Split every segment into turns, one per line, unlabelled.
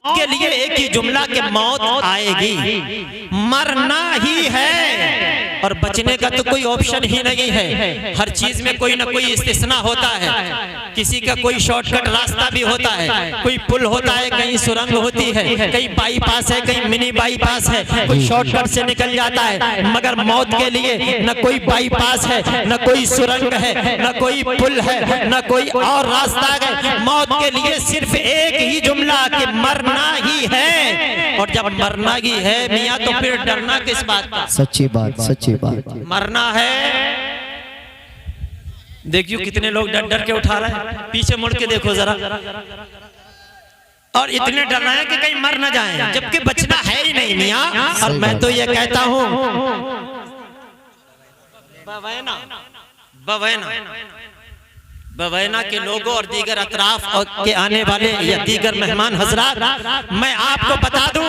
के लिए एक ही जुमला कि मौत आएगी, मरना ही है और बचने का तो कोई ऑप्शन ही नहीं है। हर चीज में कोई ना कोई इस्तिस्ना होता है, किसी का कोई शॉर्टकट रास्ता भी होता है, कोई पुल होता है, कहीं सुरंग होती है, कहीं बाईपास है, कहीं मिनी बाईपास है, कोई शॉर्टकट से निकल जाता है। मगर मौत के लिए न कोई बाईपास है, न कोई सुरंग है, न कोई पुल है, न कोई और रास्ता है। मौत के लिए सिर्फ एक ही जुमला कि मरना ही है। और जब मरना ही है मियाँ तो फिर डरना किस बात का?
सच्ची बात, सच्ची बात।
मरना है। देखियो कितने लोग डर डर के उठा रहे हैं, पीछे मुड़ के देखो जरा, और इतने डर रहे हैं कि कहीं मर ना जाएं, जबकि बचना है ही नहीं मियाँ। और मैं तो ये कहता हूँ बवैना के लोगों और दीगर अतराफ के आने वाले या दीगर मेहमान हजरात, मैं आपको बता दूं,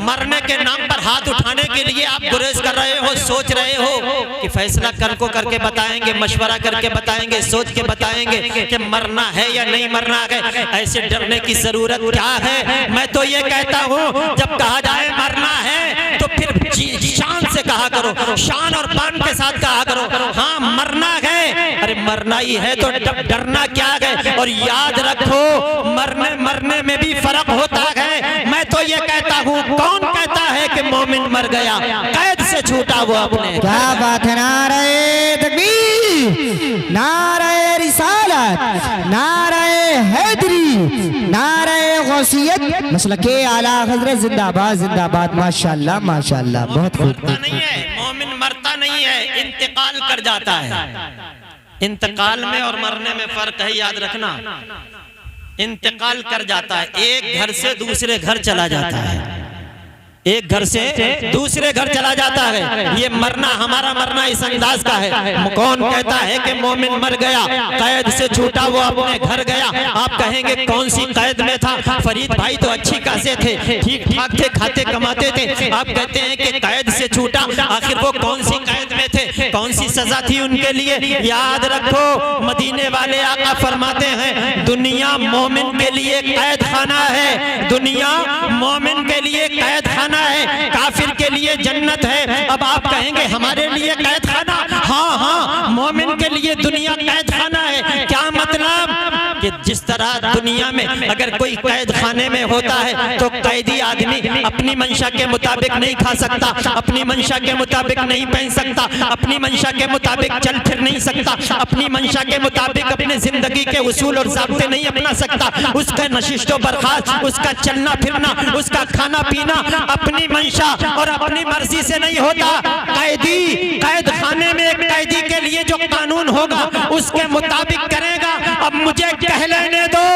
मरने के नाम पर हाथ उठाने के लिए आप गुरेज कर रहे हो, सोच रहे हो कि फैसला कल को करके बताएंगे, मशवरा करके बताएंगे, सोच के बताएंगे कि मरना है या नहीं मरना है। ऐसे डरने की जरूरत क्या है? मैं तो ये कहता हूँ जब कहा जाए मरना है तो फिर शान से कहा करो, शान और पान के साथ कहा करो, हाँ मरना है। अरे मरना ही है तो डरना क्या है? और याद रखो मरने में भी फर्क होता है। मैं तो ये कहता हूँ, कौन कहता है कि मोमिन मर गया? कैद से छूटा वो अपने।
क्या बात है। नारे तकबीर, नारे रिसालत, नारे हैदरी, नारे गौसियत, मसलके आला हज़रत जिंदाबाद जिंदाबाद। माशाअल्लाह माशाअल्लाह, बहुत खूब।
नहीं है, मोमिन मरता नहीं है, इंतकाल कर जाता है। इंतकाल में और मरने में फर्क है, याद रखना। इंतकाल कर जाता है, एक घर से दूसरे घर चला जाता है, एक घर से दूसरे घर चला जाता है। ये मरना, हमारा मरना इस अंदाज का है। कौन कहता है कि मोमिन मर गया, कैद से छूटा वो अपने घर गया? आप कहेंगे कौन सी कैद में था? फरीद भाई तो अच्छी खासे थे, ठीक ठाक थे, खाते कमाते थे। आप कहते हैं कि कैद से छूटा, आखिर वो कौन सी कैद में थे? कौन सी सजा थी उनके लिए? याद रखो, मदीने वाले आका फरमाते हैं, दुनिया मोमिन के लिए कैद खाना है, दुनिया मोमिन के लिए कैद खाना है, काफिर के लिए जन्नत है। अब आप कहेंगे हमारे लिए कैद खाना? हाँ हाँ, मोमिन के लिए दुनिया कैद खाना है। क्या मतलब? कि जिस तरह दुनिया में अगर कोई कैद खाने में होता है तो कैदी आदमी अपनी मंशा के मुताबिक नहीं खा सकता, अपनी मंशा के मुताबिक नहीं पहन सकता, अपनी मंशा के मुताबिक चल फिर नहीं सकता, अपनी मंशा के मुताबिक अपने जिंदगी के उसूल और ज़ाब्ते नहीं अपना सकता। उसका नशिस्तो बर्खास्त, उसका चलना फिरना, उसका खाना पीना अपनी मंशा और अपनी मर्जी से नहीं होता। कैदी कैद खाने में एक कैदी के लिए जो कानून होगा उसके मुताबिक करेगा। अब मुझे कह लेने दो,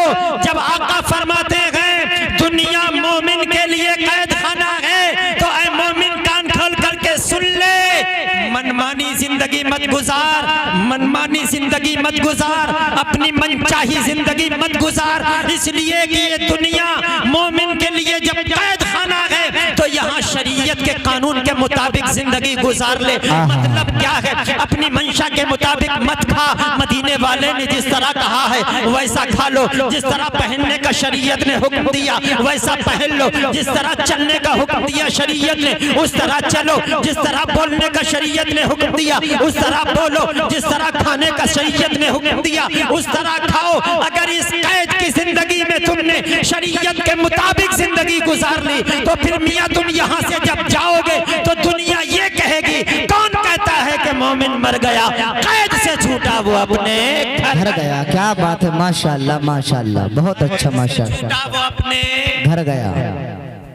जब आका फरमाते हैं दुनिया मोमिन के लिए कैद खाना है, तो ऐ मोमिन कान खोल करके सुन ले, मनमानी जिंदगी मत गुजार, मनमानी जिंदगी मत गुजार, अपनी मनचाही जिंदगी मत गुजार। इसलिए कि ये दुनिया मोमिन के लिए जब कैद खाना है तो यहाँ शरीयत के कानून के मुताबिक जिंदगी गुजार ले। मतलब क्या है? अपनी मंशा के मुताबिक मत खा, मदीने वाले ने जिस तरह कहा है वैसा खा लो, जिस तरह पहनने का शरीयत ने हुक्म दिया वैसा पहन लो, जिस तरह चलने का हुक्म दिया शरीयत ने उस तरह चलो, जिस तरह बोलने का शरीयत ने हुक्म दिया उस तरह बोलो, जिस तरह खाने का शरीयत ने हुक्म दिया उस तरह खाओ। अगर इस कैद की जिंदगी में तुमने शरीयत के मुताबिक जिंदगी गुजार ली तो फिर मियाँ तुम यहाँ से जब जाओगे तो दुनिया ये कहेगी, कौन कहता है कि मोमिन मर गया? कैद से छूटा वो अपने
घर गया। क्या बात है, माशाअल्लाह माशाअल्लाह, बहुत अच्छा, माशाअल्लाह।
छूटा वो अपने
घर गया।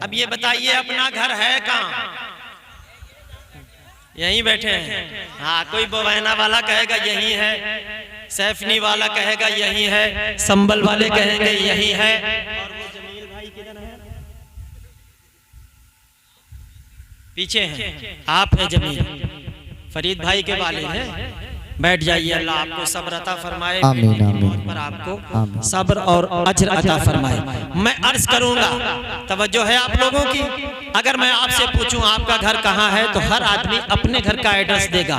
अब ये बताइए अपना घर है कहाँ? यहीं बैठे हैं। हाँ, कोई बवैना वाला कहेगा यही है, सैफनी वाला कहेगा यही है, संबल वाले कहेंगे यही है, और वो जमील भाई किधर है? पीछे हैं। आप है जमील, फरीद भाई के वाले हैं। बैठ जाइए, अल्लाह आपको सब्र अता फरमाए।
आमीन आमीन।
पर आपको
आमीन।
सब्र और अजर अता फरमाए। मैं अर्ज करूंगा, तवज्जो है आप लोगों की, अगर मैं आपसे पूछूं आपका घर कहाँ है तो हर आदमी अपने घर का एड्रेस देगा,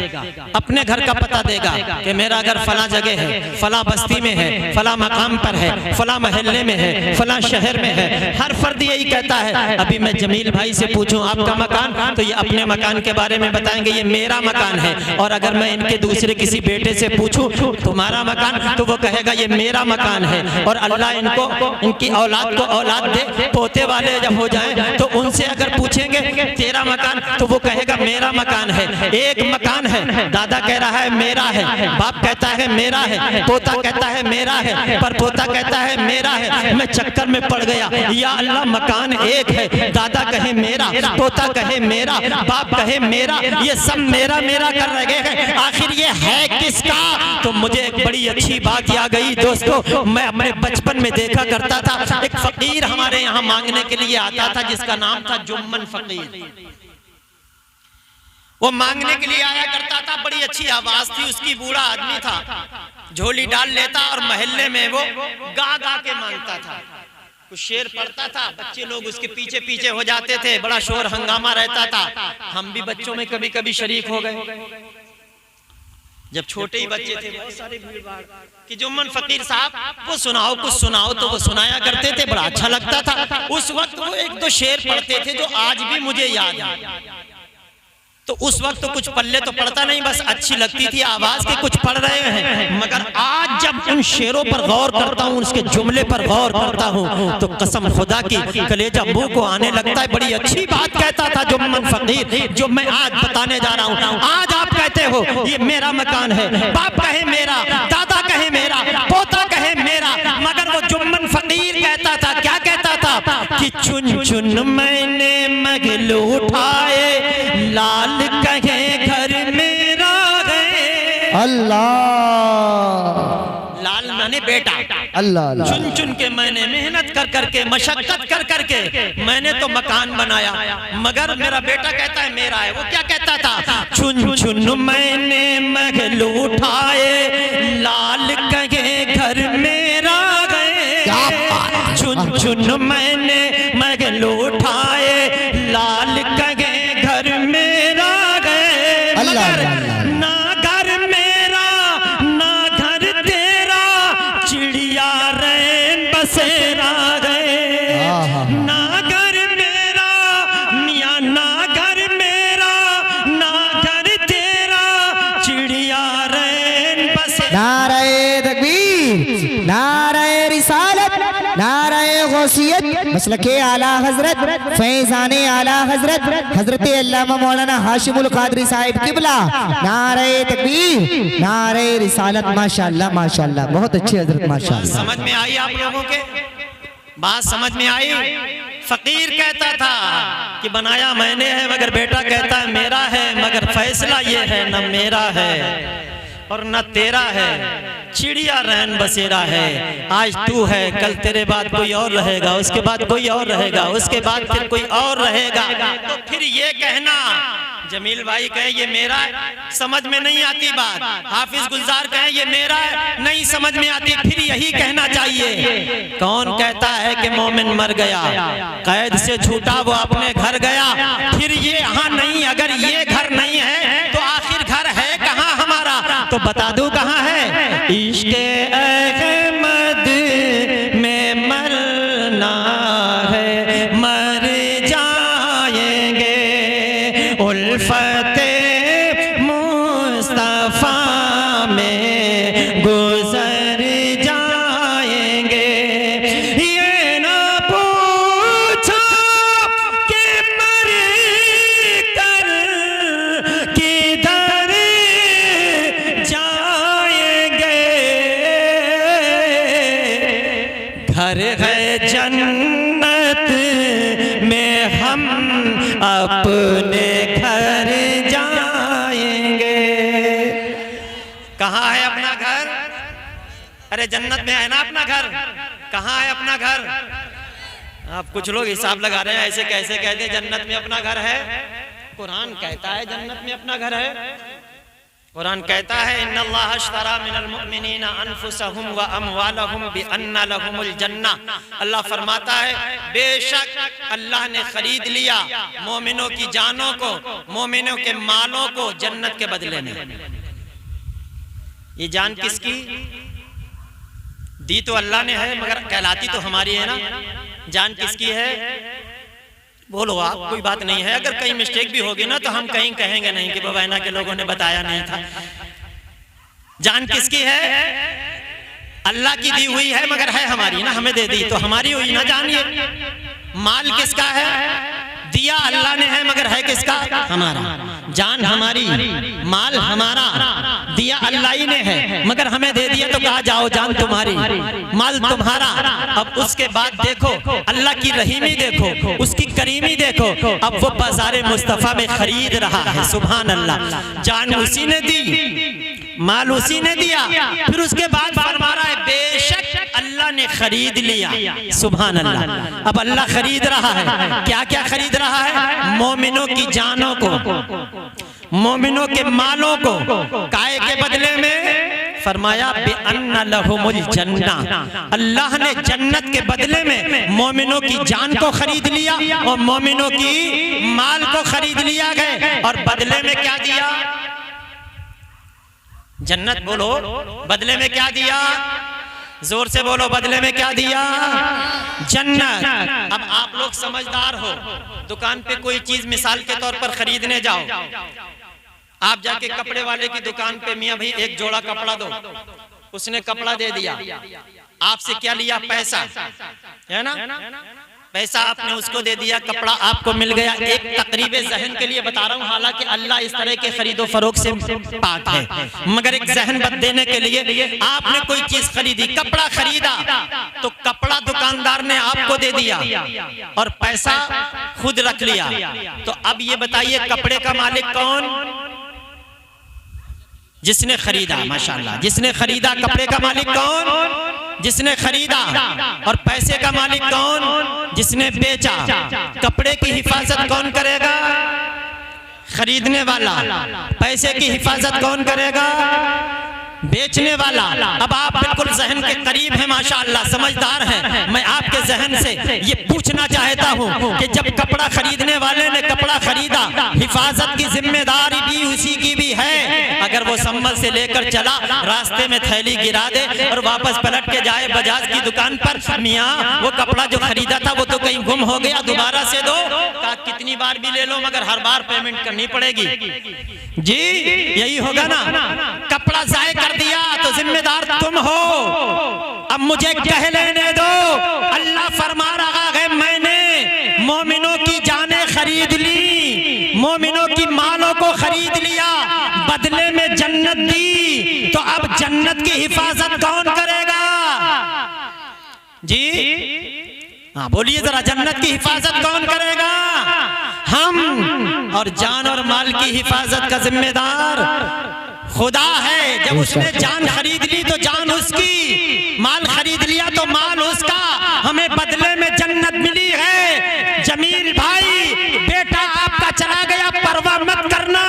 अपने घर का पता देगा कि मेरा घर फला जगह है, फला बस्ती में है, फला मकाम पर है, फला मोहल्ले में है, फला शहर में है। हर फर्द यही कहता है। अभी मैं जमील भाई से पूछूं आपका मकान, तो ये अपने मकान के बारे में बताएंगे ये मेरा मकान है। और अगर मैं इनके दूसरे किसी बेटे से पूछूं तुम्हारा मकान, तो वो कहेगा ये मेरा मकान है। और अल्लाह इनको इनकी औलाद को औलाद दे, पोते वाले जब हो जाएं तो उनसे अगर पूछेंगे तेरा मकान, तो वो कहेगा मेरा मकान है। एक मकान है, दादा कह रहा है मेरा है, बाप कहता है मेरा है, पोता कहता है मेरा है, पर पोता कहता है मेरा है। मैं चक्कर में पड़ गया, या अल्लाह मकान एक है, दादा कहे मेरा, पोता कहे मेरा, बाप कहे मेरा, ये सब मेरा मेरा कर रहे हैं, आखिर ये है किसका? तो मुझे एक बड़ी अच्छी बात याद गई दोस्तों। मैं अपने बचपन में देखा करता था, एक फकीर हमारे यहाँ मांगने के लिए आता था जिसका नाम था जुम्मन फकीर। वो मांगने के लिए आया करता था, बड़ी अच्छी आवाज थी उसकी, बूढ़ा आदमी था, झोली डाल लेता और मोहल्ले में वो गा गा के मांगता था। कुछ शेर पढ़ता था, बच्चे लोग उसके पीछे पीछे हो जाते थे, बड़ा शोर हंगामा रहता था। हम भी बच्चों में कभी कभी शरीक हो गए, जब छोटे ही बच्चे थे, बहुत सारी भीड़ भाड़ कि जुम्मन फकीर साहब वो सुनाओ, कुछ सुनाओ, तो वो सुनाया करते थे, बड़ा अच्छा लगता था। उस वक्त वो एक दो शेर पढ़ते थे जो आज भी मुझे याद है। तो उस वक्त तो कुछ पल्ले तो पड़ता नहीं, बस अच्छी लगती थी आवाज के कुछ पढ़ रहे हैं। मगर आज जब उन शेरों पर गौर करता हूँ, उसके जुमले पर गौर करता हूँ, तो कसम खुदा की कलेजा मुंह को आने लगता है। बड़ी अच्छी बात कहता था जुम्मन फकीर, जो मैं आज बताने जा रहा हूँ। आज आप कहते हो ये मेरा मकान है, बाप कहे मेरा, दादा कहे मेरा, पोता कहे मेरा, मगर वो जुम्मन फकीर कहता था, क्या कहता था कि चुन चुन मैंने मगल उठाए, लाल कहे घर मेरा है।
अल्लाह,
लाल माने बेटा,
अल्लाह अल्लाह।
चुन चुन के मैंने मेहनत कर करके, मशक्कत कर करके मैंने तो मकान बनाया, मगर मेरा बेटा कहता है मेरा है। वो क्या कहता था? चुन चुन मैंने महल उठाए, लाल कहे घर मेरा गए। चुन चुन मैंने महल उठाए, लाल कहे घर मेरा गए। मगर ना घर मेरा ना घर तेरा, चिड़िया रैन बसेरा गए। ना घर मेरा मियाँ, ना घर मेरा ना घर तेरा, चिड़िया रैन बसेरा।
नारे तकबीर, नारे रिसालत, नारे गौसियत, मसलके आला हजरत, फैज़ाने आला हजरत, हजरत अल्लामा मौलाना हाशिमुल कादरी साहिब किबला। नारे तकबीर, नारे रिसालत। माशाअल्लाह माशाअल्लाह, बहुत अच्छे हजरत, माशाअल्लाह।
समझ में आई आप लोगों के बात? समझ में आई? फकीर कहता था कि बनाया मैंने है, मगर बेटा कहता है मेरा है, मगर फैसला ये है न मेरा है और न तेरा है, चिड़िया रहन बसेरा है। आज तू है, कल तेरे बाद कोई और रहेगा, उसके बाद कोई और रहेगा, उसके बाद फिर कोई और रहेगा। तो फिर ये कहना, जमील भाई कहे ये मेरा है, समझ में नहीं आती बात। हाफिज गुलजार कहे ये मेरा है, नहीं समझ में आती। फिर यही कहना चाहिए। कौन कहता है कि मोमिन मर गया, कैद से छूटा वो अपने घर गया। फिर ये यहाँ नहीं, अगर ये घर नहीं है तो आखिर घर है कहाँ हमारा? तो बता दूं कहाँ है? इश्क़े अहमद में मरना है, मर जाएंगे, उल्फते मुस्तफा में गुजर जाएंगे। ये ना पूछो कि मर कर किधर जाएंगे, घर है जन्नत में हम अपने घर जाएंगे। कहाँ है अपना घर? अरे जन्नत में है ना अपना घर। कहाँ है अपना घर? आप कुछ लोग हिसाब लगा रहे हैं, ऐसे कैसे कहते हैं जन्नत में अपना घर है? कुरान कहता है जन्नत में अपना घर है। कुरान कहता है इन्नल्लाह अश्तरा मिनल मुमिनीना अनफुसहुम व अमवालहुम बिअन्ना लहुमुल जन्नह। अल्लाह फरमाता है बेशक अल्लाह ने खरीद लिया मोमिनों की जानों को, मोमिनों के मालों को जन्नत के बदले में। ये जान किसकी दी? तो अल्लाह ने है, मगर कहलाती तो हमारी है ना। जान किसकी है? बोलो आप, कोई बात नहीं है। अगर कहीं मिस्टेक भी होगी ना तो हम कहीं कहेंगे नहीं कि बबैना के लोगों ने बताया नहीं था। जान किसकी है? अल्लाह की दी हुई है, मगर है हमारी ना, हमें दे दी तो हमारी हुई ना जान। ये माल किसका है? दिया अल्लाह ने है, मगर है किसका? हमारा। जान हमारी, माल हमारा, दिया अल्लाह ही ने है, मगर हमें दे दिया तो कहा जाओ जान तुम्हारी, माल तुम्हारा। अब उसके बाद देखो अल्लाह की रहीमी, देखो उसकी करीमी, देखो अब वो बाज़ारे मुस्तफ़ा में खरीद रहा है। सुभान अल्लाह। जान उसी ने दी, माल उसी ने दिया, फिर उसके बाद फरमा रहा है बेशक अल्लाह ने खरीद लिया। सुभान अल्लाह। अब अल्लाह खरीद रहा है, क्या क्या खरीद रहा है? मोमिनों की जानों को, मोमिनों के मालों को। काहे के बदले में? फरमाया बिअन्ना लहुमुल जन्नह। अल्लाह ने जन्नत के बदले में मोमिनों की जान को खरीद लिया और मोमिनों की माल को खरीद लिया गए। और बदले में क्या दिया? जन्नत। बोलो बदले में क्या दिया? जोर से बोलो, बदले में क्या दिया? जन्नत। अब आप लोग समझदार हो, दुकान पे कोई चीज मिसाल के तौर पर खरीदने जाओ, आप जाके कपड़े वाले की दुकान पे, मियां भाई एक जोड़ा कपड़ा दो, उसने कपड़ा दे दिया, आपसे क्या लिया? पैसा, है ना? पैसा आपने उसको दे दिया, कपड़ा आपको मिल गया। एक तकरीबे जहन के लिए बता रहा हूँ, हालांकि अल्लाह इस तरह के खरीदो फरोख्त से पाक है, मगर एक जहन बद देने के लिए आपने कोई चीज खरीदी, कपड़ा खरीदा, तो कपड़ा दुकानदार ने आपको दे दिया और पैसा खुद रख लिया। तो अब ये बताइए कपड़े का मालिक कौन? जिसने खरीदा। माशाल्लाह। जिसने खरीदा, कपड़े का मालिक कौन? जिसने खरीदा। और पैसे का मालिक कौन? जिसने बेचा। कपड़े की हिफाजत कौन करेगा? खरीदने वाला। पैसे की हिफाजत कौन करेगा? बेचने वाला। अब आप बिल्कुल जहन के करीब हैं, माशाअल्लाह, समझदार हैं। मैं आपके जहन से ये पूछना चाहता हूँ कि जब कपड़ा खरीदने वाले ने कपड़ा खरीदा, हिफाजत की जिम्मेदारी भी उसी की भी है। अगर वो संभल से लेकर चला, रास्ते में थैली गिरा दे और वापस पलट के जाए बजाज की दुकान पर, मियाँ वो कपड़ा जो खरीदा था वो तो कहीं गुम हो गया, दोबारा से दो। कहा कितनी बार भी ले लो, मगर हर बार पेमेंट करनी पड़ेगी। जी यही होगा ना? कपड़ा जाए कर दिया तो जिम्मेदार तुम हो। अब मुझे कह लेने दो, अल्लाह फरमा रहा है मैंने मोमिनों की जानें खरीद ली, मोमिनों की मालों को खरीद लिया, बदले में जन्नत दी। तो अब जन्नत की हिफाजत कौन करेगा? जी हाँ बोलिए जरा, जन्नत की हिफाजत कौन करेगा? हम। और जान और माल की हिफाजत का जिम्मेदार खुदा है। जब उसने जान खरीद ली तो जान उसकी, माल खरीद लिया तो माल उसका, हमें बदले में जन्नत मिली है। जमील भाई, बेटा आपका चला गया, परवाह मत करना,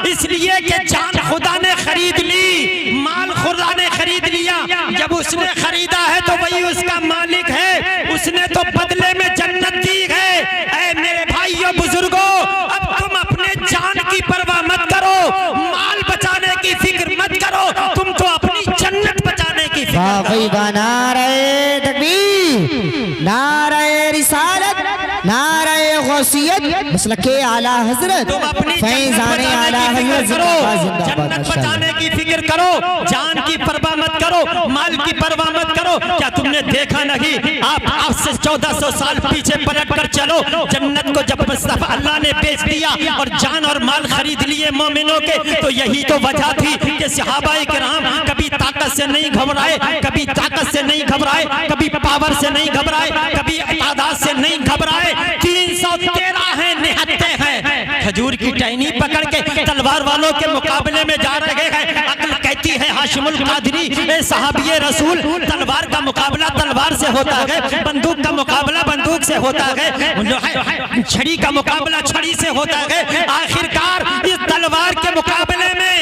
इसलिए कि जान खुदा ने खरीद ली, माल खुदा ने खरीद लिया। जब उसने खरीदा है तो वही उसका मालिक है, उसने तो बदले में जन्नत दी है। ऐ मेरे भाइयों बुजुर्गों, अब तुम अपने जान की परवाह मत करो, माल बचाने की फिक्र मत करो, तुम तो अपनी जन्नत बचाने की फिक्र।
नारे तकबीर, नारे रिसालत, नारे गौसियत, मसलके आला हजरत, फैज़ाने आला हजरत करो।
जन्नत बचाने की फिक्र करो, जान की परवाह मत करो, माल की परवाह मत करो। क्या तुमने देखा नहीं, आप आज से 1400 साल पीछे पलट कर चलो, जन्नत को जब मुस्तफा अल्लाह ने बेच दिया और जान और माल खरीद लिए मोमिनों के, तो यही तो वजह थी कि सहाबाए किराम कभी ताकत से नहीं घबराए, कभी ताकत से नहीं घबराए, कभी पावर से नहीं घबराए, कभी तादाद से नहीं घबराए। 313 है, निहत्ते हैं, खजूर की टहनी पकड़ के तलवार वालों के मुकाबले में जा रहे हैं। अक्ल कहती है हाशिमुल कादरी, ए सहाबिये रसूल, तलवार का मुकाबला तलवार से होता है, बंदूक का मुकाबला बंदूक से होता है, छड़ी का मुकाबला छड़ी से होता है। आखिरकार इस तलवार के मुकाबले में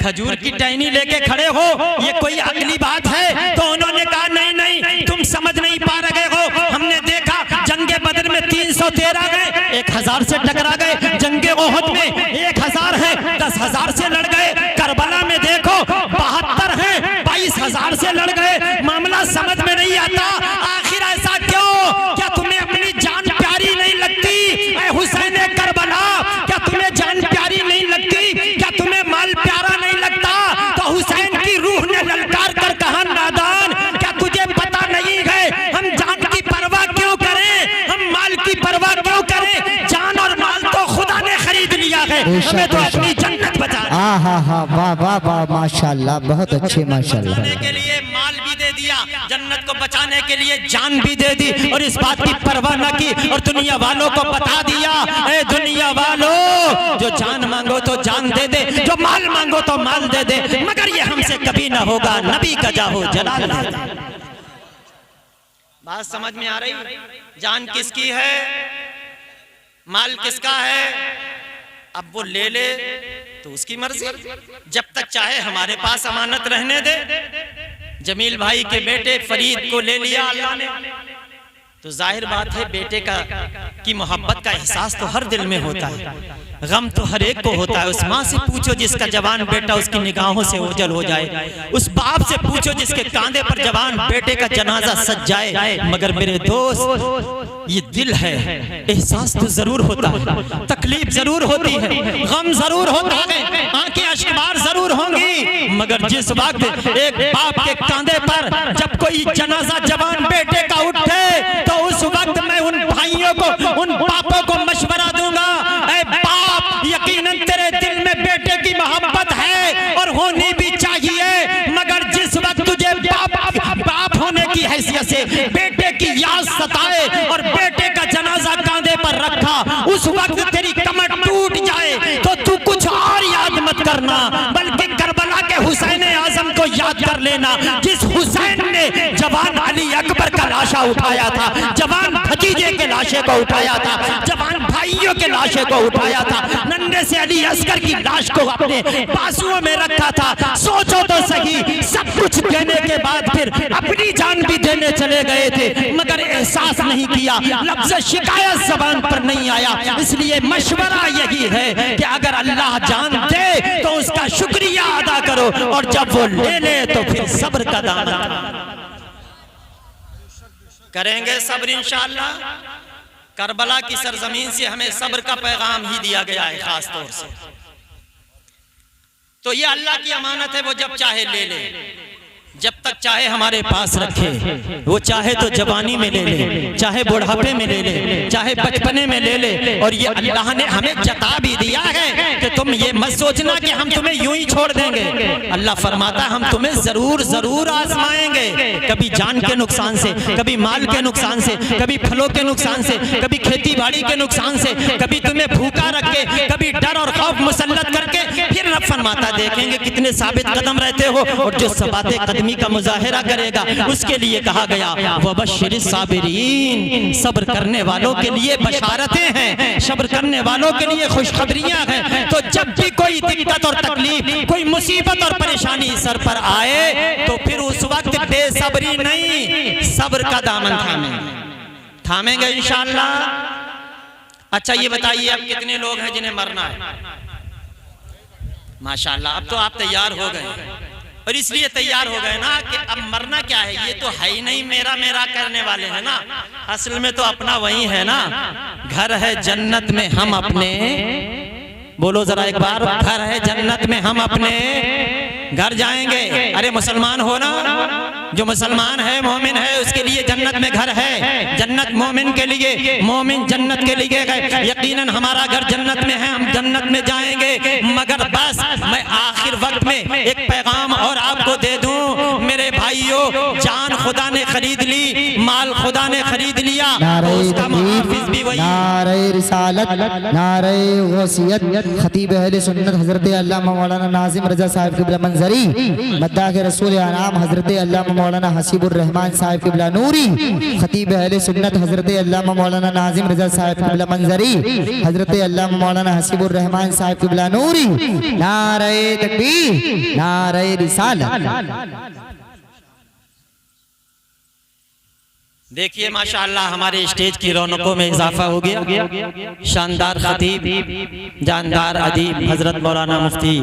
खजूर की टहनी लेके खड़े हो, ये कोई अगली बात है? तो उन्होंने कहा नहीं नहीं, तुम समझ नहीं पा रहे हो। हमने देखा जंगे बदर में 313 गए, 1000 से टकरा गए। जंगे ओहद में 1000 है, 10,000 से लड़ गए। करबला में देखो 72 हैं, 22,000 से लड़ गए। मामला समझ में नहीं आता, आखिर ऐसा क्यों? क्या तुम्हें अपनी जान प्यारी नहीं लगती? ऐ हुसैन करबला, क्या तुम्हें जान प्यारी नहीं लगती? क्या तुम्हें माल प्यारा नहीं लगता? तो हुसैन की रूह ने ललकार कर कहा, नादान, क्या तुझे पता नहीं है हम जान की परवाह क्यों करें? हम माल की परवाह क्यों करें? जान और माल तो खुदा ने खरीद लिया है, हमें तो अपनी जन्नत बचा।
वाह वाह वाह, माशाल्लाह, बहुत अच्छे, माशाल्लाह।
के लिए माल भी दे दिया, जन्नत को बचाने के लिए जान भी दे दी, और इस बात की परवाह न की, और दुनिया वालों को बता दिया, ए दुनिया वालों, जो जान मांगो तो जान दे दे, जो माल मांगो तो माल दे दे, मगर ये हमसे कभी ना होगा, नबी का जाहो जलाल दे दे। बात समझ में आ रही? जान किसकी है, माल किसका है? अब वो ले ले तो उसकी मर्जी, जब तक चाहे हमारे पास अमानत रहने दे। जमील भाई के बेटे फरीद को ले लिया अल्लाह ने, तो जाहिर बात है बेटे की मोहब्बत का एहसास तो हर दिल में होता है, गम तो हर एक को होता है। उस माँ से पूछो जिसका जवान बेटा उसकी निगाहों से ओझल हो जाए, उस बाप से पूछो जिसके कांधे पर जवान बेटे का जनाजा सज जाए। मगर मेरे दोस्त, ये दिल है, एहसास तो जरूर होता है, तकलीफ जरूर होती है, गम जरूर होता है, आंखें अश्कबार जरूर होंगी, मगर जिस वक्त एक बाप के कांधे पर जब कोई जनाजा जवान बेटे का उठे, तो उस वक्त मैं उन भाइयों को, उन बापों को मशवरा दूंगा, ऐ बाप, यकीनन तेरे दिल में बेटे की मोहब्बत है और होनी भी चाहिए, मगर जिस वक्त तुझे बाप होने की हैसियत से बेटे की याद सताए और बेटे का जनाजा कांधे पर रखा, उस वक्त तेरी कमर टूट जाए तो तू कुछ और याद मत करना, बल्कि करबला के हुसैन आजम को याद कर लेना, जिस हुसैन ने जवान अली अकबर का लाशा उठाया था, जवान भतीजे के लाशे को उठाया था, जवान भाइयों के लाशे को उठाया था, नन्हे से अली असगर की लाश को अपने बाजुओं में रखा था। सोचो तो सही, सब कुछ देने के बाद फिर अपनी जान भी देने चले गए थे, मगर एहसास नहीं किया, लफ्ज़ शिकायत ज़बान पर नहीं आया। इसलिए मशवरा यही है कि अगर अल्लाह जान दे तो उसका शुक्रिया अदा करो, और जब वो ले ले तो फिर सब्र का दामन करेंगे, सब्र इंशाअल्लाह। करबला की सरजमीन से हमें सब्र का पैगाम ही दिया गया है खास तौर से। तो ये अल्लाह की अमानत है, वो जब चाहे ले ले, जब तक चाहे हमारे पास रखे, वो चाहे तो जवानी में ले ले, चाहे बुढ़ापे में ले ले, चाहे बचपने में ले ले। और ये अल्लाह ने हमें जता भी दिया है कि तुम ये मत सोचना कि हम तुम्हें यूं ही छोड़ देंगे। अल्लाह फरमाता है हम तुम्हें जरूर जरूर आजमाएंगे, कभी जान के नुकसान से, कभी माल के नुकसान से, कभी फलों के नुकसान से, कभी खेती बाड़ी के नुकसान से, कभी तुम्हें भूखा रख के, कभी डर और खौफ मुसल्लत करके। फिर रब फरमाता देखेंगे कितने साबित कदम रहते हो, और जो सबाते कदमी का मुजाहिरा करेगा उसके लिए कहा गया वबश्शिरिस साबिरीन, सब्र करने वालों के लिए बशारतें हैं, सब्र करने वालों के लिए खुशखबरियां हैं। तो जब भी कोई दिक्कत और तकलीफ, कोई मुसीबत और परेशानी सर पर आए, तो फिर उस वक्त बेसब्री नहीं, सब्र का दामन थामेंगे इंशाअल्लाह। अच्छा ये बताइए अब कितने लोग हैं जिन्हें मरना है? माशाअल्लाह, अब तो आप तैयार हो गए, और इसलिए तैयार हो गए ना कि अब मरना क्या है, ये तो है ही नहीं मेरा मेरा करने वाले हैं ना, असल में तो अपना वही है ना। घर है जन्नत में हम अपने, बोलो जरा एक बार, घर है जन्नत में हम अपने घर जाएंगे। अरे मुसलमान हो ना, जो मुसलमान है मोमिन है उसके लिए जन्नत में घर है, जन्नत मोमिन के लिए, मोमिन जन्नत के लिए गए। यकीनन हमारा घर जन्नत में है, हम जन्नत में जाएंगे। मगर बस मैं आखिर वक्त में एक पैगाम और आपको दे दूं, मेरे भाइयों, जान खुदा ने खरीद ली, माल खुदा ने खरीद लिया, उसका मुहाफिज भी वही।
नारे रिसालत, नारे गौसियत, खतीब अहले सुन्नत हजरत अल्लामा मौलाना नाजिम रजा साहिब क़िबला मंजरी, मद्दाह रसूल आनाम हजरत अल्लामा मौलाना हसीबुर रहमान साहिब क़िबला नूरी, खतीब अहले सुन्नत हजरत अल्लामा मौलाना नाजिम रजा साहिब क़िबला मंजरी, हजरत अल्लामा मौलाना हसीबुर रहमान साहिब क़िबला नूरी। नारे तकबीर, नारे रिसालत।
देखिए माशाअल्लाह हमारे स्टेज की रौनकों में इजाफा हो गया। शानदार खतीब, जानदार अदीब हजरत मौलाना मुफ्ती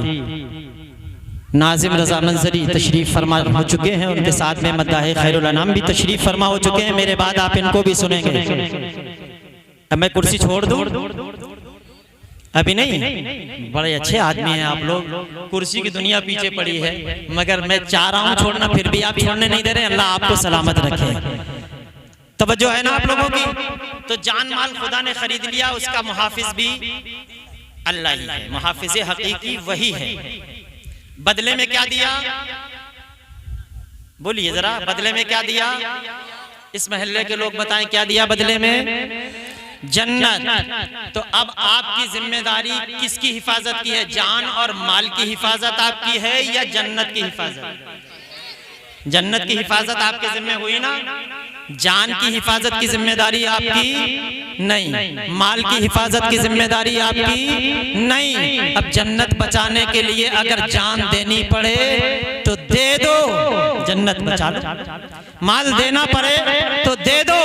नाजिम रजा मंजरी तशरीफ फरमा हो चुके हैं। उनके साथ में मद्दाह खैरुल अनाम भी तशरीफ फरमा हो चुके हैं। मेरे बाद आप इनको भी सुनेंगे। अब मैं कुर्सी छोड़ दूं? अभी नहीं। बड़े अच्छे आदमी हैं आप लोग, कुर्सी की दुनिया पीछे पड़ी है, मगर मैं चाह रहा हूं छोड़ना, फिर भी आप छोड़ने नहीं दे रहे। अल्लाह आपको सलामत रखे। तवज्जो है ना आप लोगों की? तो जान माल खुदा ने खरीद लिया, उसका मुहाफिज भी अल्लाह ही है। मुहाफिज हकीकी वही है। बदले में क्या दिया? बोलिए जरा, बदले में क्या दिया? इस महल्ले के लोग बताएं क्या दिया बदले में? जन्नत। तो अब आपकी जिम्मेदारी किसकी हिफाजत की है? जान और माल की हिफाजत आपकी है या जन्नत की हिफाजत? जन्नत की हिफाजत आपके जिम्मे हुई ना। जान की हिफाजत की जिम्मेदारी आपकी नहीं, माल की हिफाजत की जिम्मेदारी आपकी नहीं। अब जन्नत बचाने के लिए अगर जान देनी पड़े तो दे दो, जन्नत बचा लो। माल देना पड़े तो दे दो,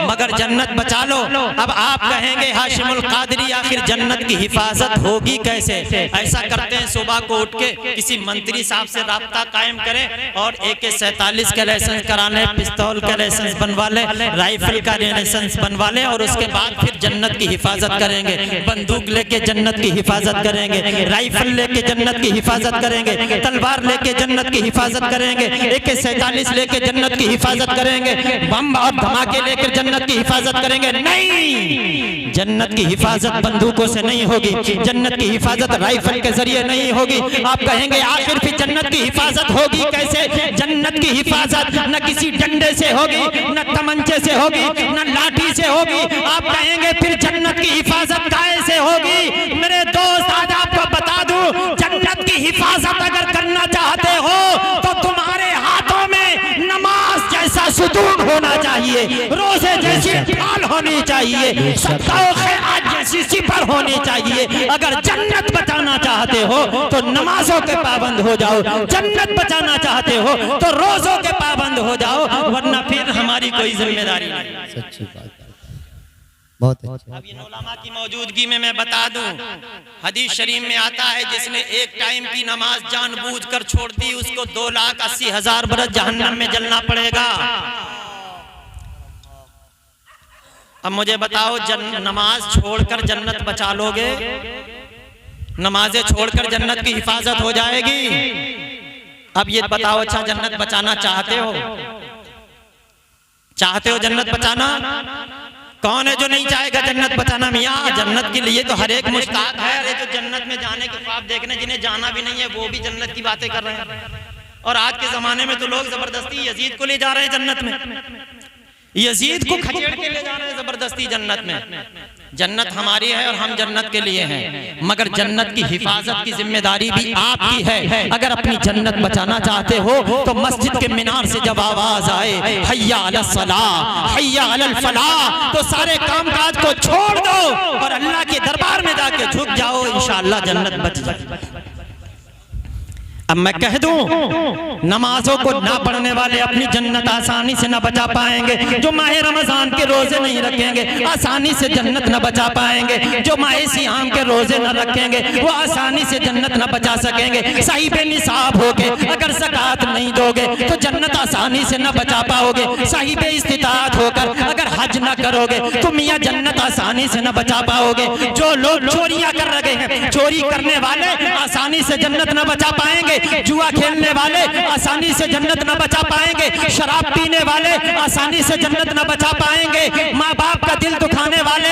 मगर जन्नत बचा लो। अब आप कहेंगे हाशिमुल कादरी आखिर जन्नत की हिफाजत होगी कैसे? ऐसा करते हैं, सुबह को उठ के किसी मंत्री साहब से राब्ता कायम करें और AK-47 का लाइसेंस करा लें, पिस्तौल का लाइसेंस बनवा लें, राइफल का लाइसेंस बनवा लें, और उसके बाद फिर जन्नत की हिफाजत करेंगे। बंदूक लेके जन्नत की हिफाजत करेंगे, राइफल लेके जन्नत की हिफाजत करेंगे, तलवार लेके जन्नत की हिफाजत करेंगे, AK-47 लेके जन्नत की हिफाजत करेंगे, बम और धमाके लेकर जन्नत की हिफाजत करेंगे। नहीं, जन्नत की हिफाजत बंदूकों से नहीं होगी, जन्नत की हिफाजत राइफल के जरिए नहीं होगी। आप कहेंगे आखिर फिर जन्नत की हिफाजत होगी कैसे? जन्नत की हिफाजत न किसी डंडे से होगी, न तमंचे से होगी, न लाठी से होगी। आप कहेंगे फिर जन्नत की हिफाजत कैसे होगी? मेरे दोस्त आज आपको बता दूं, जन्नत की हिफाजत अगर करना चाहते हो तो तुम्हारे हाथों में नमाज जैसा सुतून होना चाहिए, रोजे जैसी ढाल होनी चाहिए, सदका खैरात जैसी सिपर होनी चाहिए। अगर जन्नत बचाना चाहते हो तो नमाजों के पाबंद हो जाओ, जन्नत बचाना चाहते हो तो रोजों के पाबंद हो जाओ, वरना फिर हमारी कोई जिम्मेदारी नहीं।
सच्ची बात, बहुत अच्छा।
अब इन उलमा की मौजूदगी में मैं बता दूं, हदीस शरीफ में आता है जिसने एक टाइम की नमाज जानबूझकर छोड़ दी उसको 2,80,000 बरस जहन्नम में जलना पड़ेगा। अब मुझे बताओ, नमाज छोड़कर जन्नत बचा लोगे? नमाजें छोड़कर जन्नत की हिफाजत हो जाएगी? अब ये बताओ, अच्छा जन्नत बचाना चाहते हो? चाहते हो जन्नत बचाना? कौन है जो नहीं चाहेगा जन्नत बचाना? मियाँ, जन्नत के लिए तो हर एक मुश्ताक है। अरे जो जन्नत में जाने के ख्वाब देखने, जिन्हें जाना भी नहीं है वो भी जन्नत की बातें कर रहे हैं। और आज के जमाने में तो लोग जबरदस्ती यजीद को ले जा रहे हैं जन्नत में, यजीद को खचेड़ के ले जा रहे हैं जबरदस्ती जन्नत में। जन्नत हमारी है और हम जन्नत के लिए हैं, मगर जन्नत की हिफाजत की जिम्मेदारी भी आपकी है। अगर अपनी जन्नत बचाना चाहते हो तो मस्जिद के मीनार से जब आवाज आए हय्या अलस सलाह, हय्या अलल फलाह, तो सारे कामकाज को छोड़ दो और अल्लाह के दरबार में जाके झुक जाओ, इंशाअल्लाह जन्नत बच जाए। अब मैं कह दूं, नमाजों को ना पढ़ने वाले अपनी जन्नत आसानी से ना बचा पाएंगे। जो माह रमजान के रोजे नहीं रखेंगे आसानी से जन्नत ना बचा पाएंगे। जो माह सियाम के रोजे ना रखेंगे वो आसानी से जन्नत ना बचा सकेंगे। सही बेनिसाब होके अगर ज़कात नहीं दोगे तो जन्नत आसानी से ना बचा पाओगे। सही बेइस्तिताअत होकर अगर हज ना करोगे तो मियाँ जन्नत आसानी से ना बचा पाओगे। जो लोग चोरियां कर रहे हैं, चोरी करने वाले आसानी से जन्नत ना बचा पाएंगे। जुआ खेलने वाले आसानी से जन्नत न बचा पाएंगे। शराब पीने वाले आसानी से जन्नत न बचा पाएंगे। माँ बाप का दिल दुखाने वाले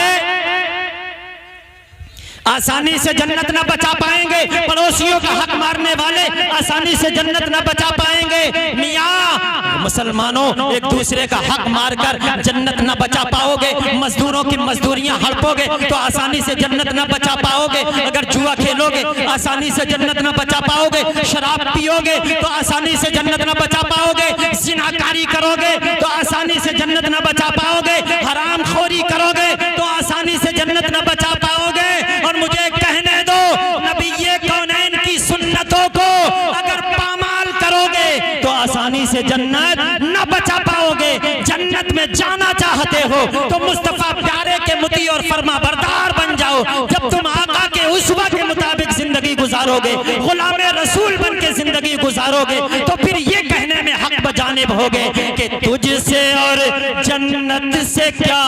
आसानी से जन्नत न बचा पाएंगे। पड़ोसियों का हक मारने वाले आसानी से जन्नत न बचा पाएंगे। मियाँ मुसलमानों, एक दूसरे का हक मारकर जन्नत न बचा पाओगे। मजदूरों की मजदूरियां हड़पोगे तो आसानी से जन्नत न बचा पाओगे। अगर जुआ खेलोगे आसानी से जन्नत न बचा पाओगे। शराब पियोगे तो आसानी से जन्नत न बचा पाओगे। जिनाकारी करोगे तो आसानी से जन्नत न बचा पाओगे। हराम खोरी करोगे तो आसानी से जन्नत न बचा पाओगे। और मुझे कहने दो, नबी कौनैन की सुन्नतों को अगर पामाल करोगे तो आसानी से जन्नत न बचा पाओगे। जन्नत में जाना चाहते हो तो मुस्तफा प्यारे के मुती और फरमा बरदार बन जाओ। जब तुम आका के उस्वा के मुताबिक जिंदगी गुजारोगे, गुलामे रसूल बन के जिंदगी गुजारोगे, तो फिर ये कहने में हक बजानिब होगे कि तुझसे और जन्नत से क्या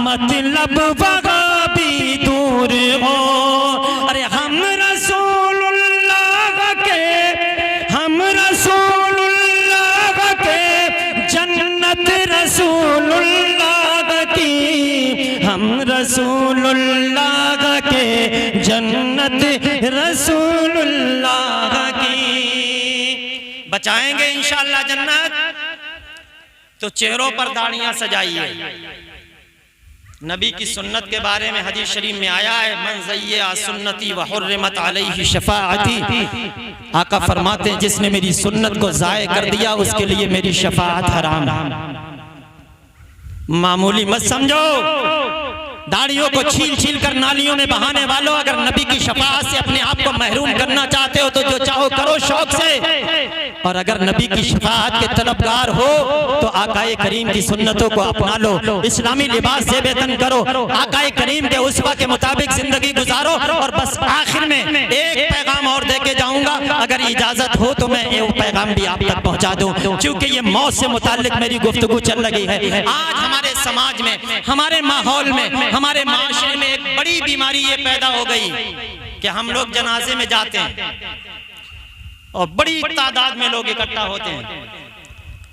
मतलब, वहाँ भी दूर हो। अरे हम रसूलुल्लाह के जन्नत रसूलुल्लाह की, हम रसूलुल्लाह के जन्नत रसूलुल्लाह की। बचाएंगे इंशाअल्लाह जन्नत, तो चेहरों पर दाढ़ियां सजाइए। नबी की सुन्नत के बारे में हदीस शरीफ में आया है, मन ज़य्या सुन्नती व हुर्रिमत अलैहि शफाअती। आका फरमाते हैं जिसने मेरी सुन्नत को ज़ाय कर दिया उसके लिए मेरी शफाअत हराम। मामूली मत समझो। दाढ़ियों को छील छील कर नालियों में बहाने वालों, अगर नबी की शफाअत से अपने आप को महरूम करना चाहते हो तो जो चाहो करो शौक से। और अगर नबी की शफाअत के तलबगार हो तो आकाए करीम की सुन्नतों को अपना लो। इस्लामी लिबास से बेतन करो, आकाए करीम के उस्वा के मुताबिक जिंदगी गुजारो। और बस आखिर में एक पैगाम और देके जाऊंगा, अगर इजाजत हो तो मैं ये पैगाम भी आप तक पहुंचा दूं, क्योंकि ये मौत से मुताल्लिक मेरी गुफ्तगू चल रही है। आज हमारे समाज में, हमारे माहौल में, हमारे माशरे में एक बड़ी बीमारी ये पैदा हो गई कि हम लोग जनाजे में जाते हैं और बड़ी तादाद में लोग इकट्ठा होते हैं।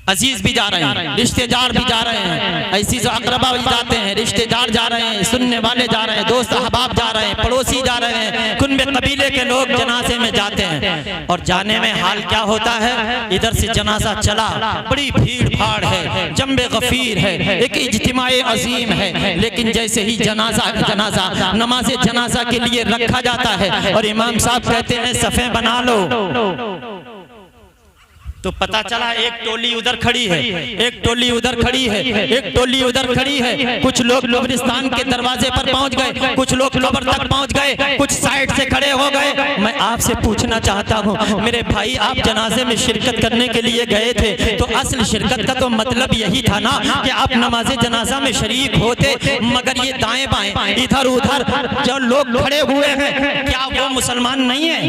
अजीज भी जा रहे हैं, रिश्तेदार भी जा रहे हैं, ऐसी जो अकरबा भी जाते हैं, रिश्तेदार जा रहे हैं, सुनने वाले जा रहे हैं, दोस्त अहबाब जा रहे हैं, पड़ोसी जा रहे हैं, कुनबे कबीले के लोग जनाजे में जाते हैं। और जाने में हाल क्या होता है, इधर से जनाजा चला, बड़ी भीड़ भाड़ है, जंबे गफीर है, एक इज्तिमाए अजीम है। लेकिन जैसे ही जनाजा नमाज जनाजा के लिए रखा जाता है और इमाम साहब कहते हैं सफ़े बना लो, तो पता चला एक टोली उधर खड़ी है, एक टोली उधर खड़ी है, एक टोली उधर खड़ी है। कुछ लोग कब्रिस्तान के दरवाजे पर पहुंच गए, कुछ लोग कब्र तक पहुंच गए, कुछ साइड से खड़े हो गए। मैं आपसे पूछना चाहता हूं मेरे भाई, आप जनाजे में शिरकत करने के लिए गए थे तो असल शिरकत का तो मतलब यही था ना कि आप नमाज़े जनाजा में शरीक होते। मगर ये दाएं बाएं इधर उधर जो लोग खड़े हुए हैं, क्या वो मुसलमान नहीं है?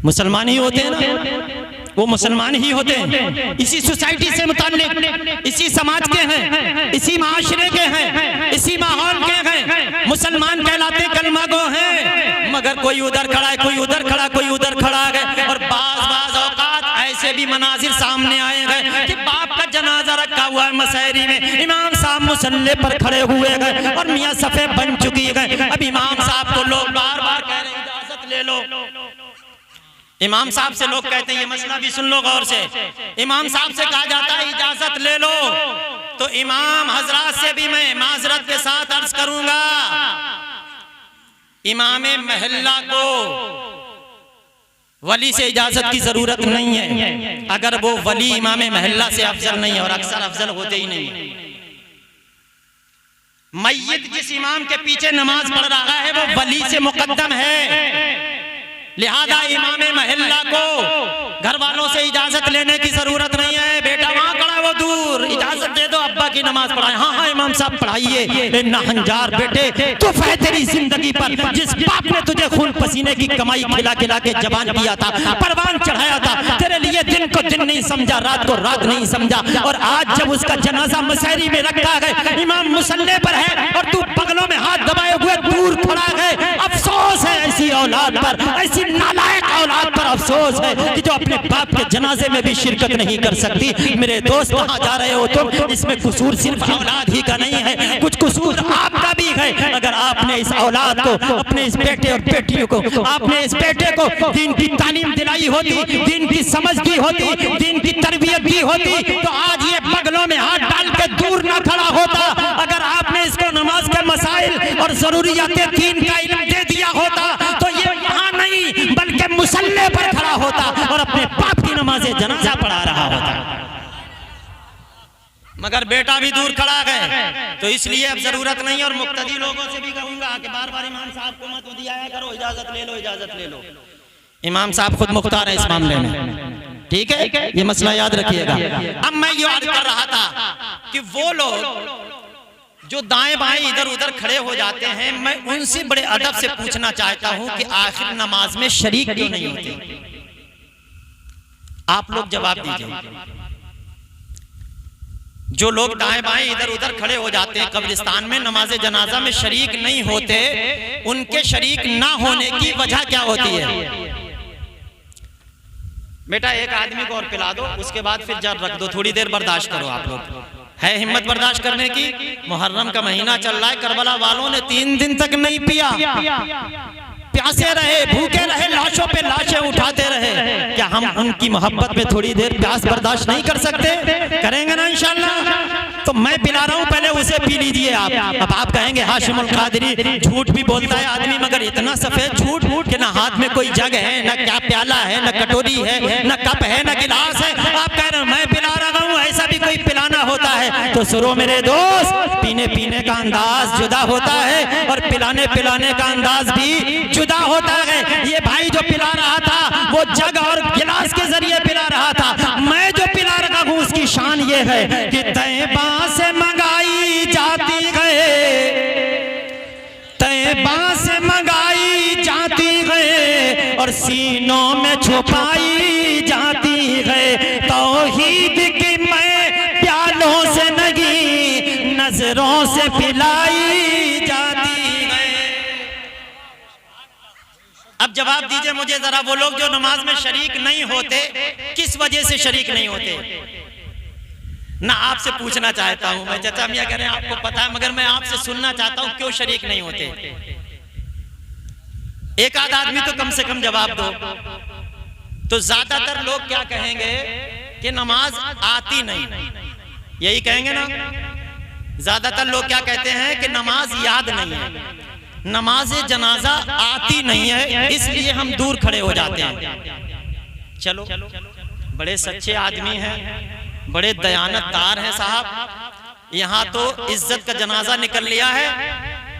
मुसलमान ही होते हैं ना, वो मुसलमान ही होते हैं, इसी सोसाइटी से मुताल्लिक, इसी समाज के हैं, इसी माशरे के हैं, इसी माहौल के हैं। मुसलमान कहलाते कलमा गो हैं, मगर कोई उधर खड़ा है, कोई उधर खड़ा, कोई उधर खड़ा है। और बाज़ औकात ऐसे भी मनाजिर सामने आए हैं कि बाप का जनाजा रखा हुआ है मसहरी में, इमाम साहब मुसल्ले पर खड़े हुए हैं और मियाँ सफ़े बन चुकी है। अब इमाम साहब को लोग बार बार कह रहे हैं इजाजत ले लो। इमाम साहब से लोग कहते हैं, ये मसला भी सुन लो गौर से, इमाम साहब से कहा जाता है इजाजत ले लो, तो इमाम हजरात से भी मैं माजरत के साथ अर्ज करूंगा, इमामे महल्ला को वली से इजाजत की जरूरत नहीं है, अगर वो वली इमामे महल्ला से अफजल नहीं है, और अक्सर अफजल होते ही नहीं। मय्यत जिस इमाम के पीछे नमाज पढ़ रहा है वो वली से मुकद्दम है, लिहाजा इमामे महल्ला को घर वालों से इजाजत लेने की जरूरत नहीं है। बेटा वहां खड़ा वो दूर, इजाजत दे दो अब्बा की नमाज पढ़ाए। हाँ हाँ इमाम साहब पढ़ाइए। नाहंजार बेटे तो है तेरी जिंदगी पर, जिस बाप ने तुझे खून पसीने की कमाई खिला खिला के जवान किया था, परवान चढ़ाया था, तेरे लिए दिन को दिन नहीं समझा, रात को रात नहीं समझा, और आज जब उसका जनाजा मसहरी में रखा है, इमाम मुसल्ले पर है और तू बगलों में हाथ दबाए हुए दूर खड़ा है। अफसोस है ऐसी औलाद पर, ऐसी नालायक औलाद पर अफसोस है कि जो अपने बाप के जनाजे में भी शिरकत नहीं कर सकती। मेरे दोस्त कहाँ जा रहे हो तुम? इसमें कसूर सिर्फ औलाद ही का नहीं है, कुछ कसूर आपका भी है। है। अगर आपने इस औलाद को, अपने इस बेटे और बेटियों को, आपने इस बेटे को दीन की तालीम दिलाई होती, दीन की समझ दी होती, दीन की तरबियत दी होती, तो आज ये बगलों में हाथ डाल के दूर ना खड़ा होता। अगर आपने इसको नमाज के मसाइल और जरूरियात दीन का इल्म दे दिया होता तो ये यहाँ नहीं बल्कि मुसल्ले पर खड़ा होता और अपने बाप की नमाज जनाजा पढ़ा रहा होता। मगर बेटा भी दूर खड़ा है, तो इसलिए अब जरूरत नहीं। और मुक्तदी लोगों से भी कहूंगा कि बार बार इमाम साहब को मत दिया करो, इजाजत ले लो, इजाजत ले लो। इमाम साहब खुद मुख्तार है इस मामले में, ठीक है, ये मसला याद रखिएगा। अब मैं ये याद कर रहा था कि वो लोग जो दाएं बाएं इधर उधर खड़े हो जाते हैं, मैं उनसे बड़े अदब से पूछना चाहता हूं कि आखिर नमाज में शरीक क्यों नहीं होते? आप लोग जवाब दीजिए। जो लोग दाएं बाएं इधर उधर खड़े हो जाते हैं कब्रिस्तान में, नमाज जनाजा में शरीक नहीं होते, उनके शरीक ना होने की वजह क्या होती है? बेटा एक आदमी को और पिला दो, उसके बाद फिर जर रख दो, थोड़ी देर बर्दाश्त करो। आप लोग है हिम्मत बर्दाश्त करने की? मुहर्रम का महीना चल रहा है, करबला वालों ने 3 दिन तक नहीं पिया, प्यासे रहे, भूखे रहे, लाशों पे लाशें उठाते रहे। क्या हम उनकी मोहब्बत में थोड़ी देर प्यास बर्दाश्त नहीं कर सकते? करेंगे ना इंशाल्लाह। तो मैं पिला रहा हूं, पहले उसे पी लीजिए आप। अब आप कहेंगे हाशिमुल कादरी झूठ भी बोलता है आदमी, मगर इतना सफेद झूठ कि ना हाथ में कोई जग है, ना क्या प्याला है, ना कटोरी है, ना कप है, ना गिलास है। आप कह रहे हैं मैं पिला रहा हूं, ऐसा भी कोई पिलाना होता है? तो सुनो मेरे दोस्त, पीने पीने का अंदाज जुदा होता है और पिलाने पिलाने का अंदाज भी जुदा होता है। ये भाई जो पिला रहा था वो जग और गिलास के जरिए पिला रहा था, मैं जो पिला रहा हूं उसकी शान ये है कि तैबा से मंगाई जाती है, तैबा से मंगाई जाती है और सीनों में छुपाई जाती है। तौहीद की मैं प्यालों से नहीं नजरों से पिलाई जाती है। अब जवाब दीजिए मुझे जरा, वो लोग जो नमाज में शरीक नहीं होते किस वजह से शरीक नहीं होते? ना आपसे पूछना चाहता हूं मैं, चाचा मियां कह रहे हैं आपको पता है, मगर मैं आपसे सुनना चाहता हूं क्यों शरीक नहीं होते। एक आध आदमी तो कम से कम जवाब दो। तो ज्यादातर लोग क्या कहेंगे कि नमाज आती नहीं, यही कहेंगे ना। ज्यादातर लोग क्या कहते हैं कि नमाज याद नहीं है, नमाज जनाजा आती नहीं है, इसलिए हम दूर खड़े हो जाते हैं। चलो बड़े सच्चे आदमी हैं, बड़े दयानतदार हैं साहब, यहाँ तो इज्जत का जनाजा निकल लिया है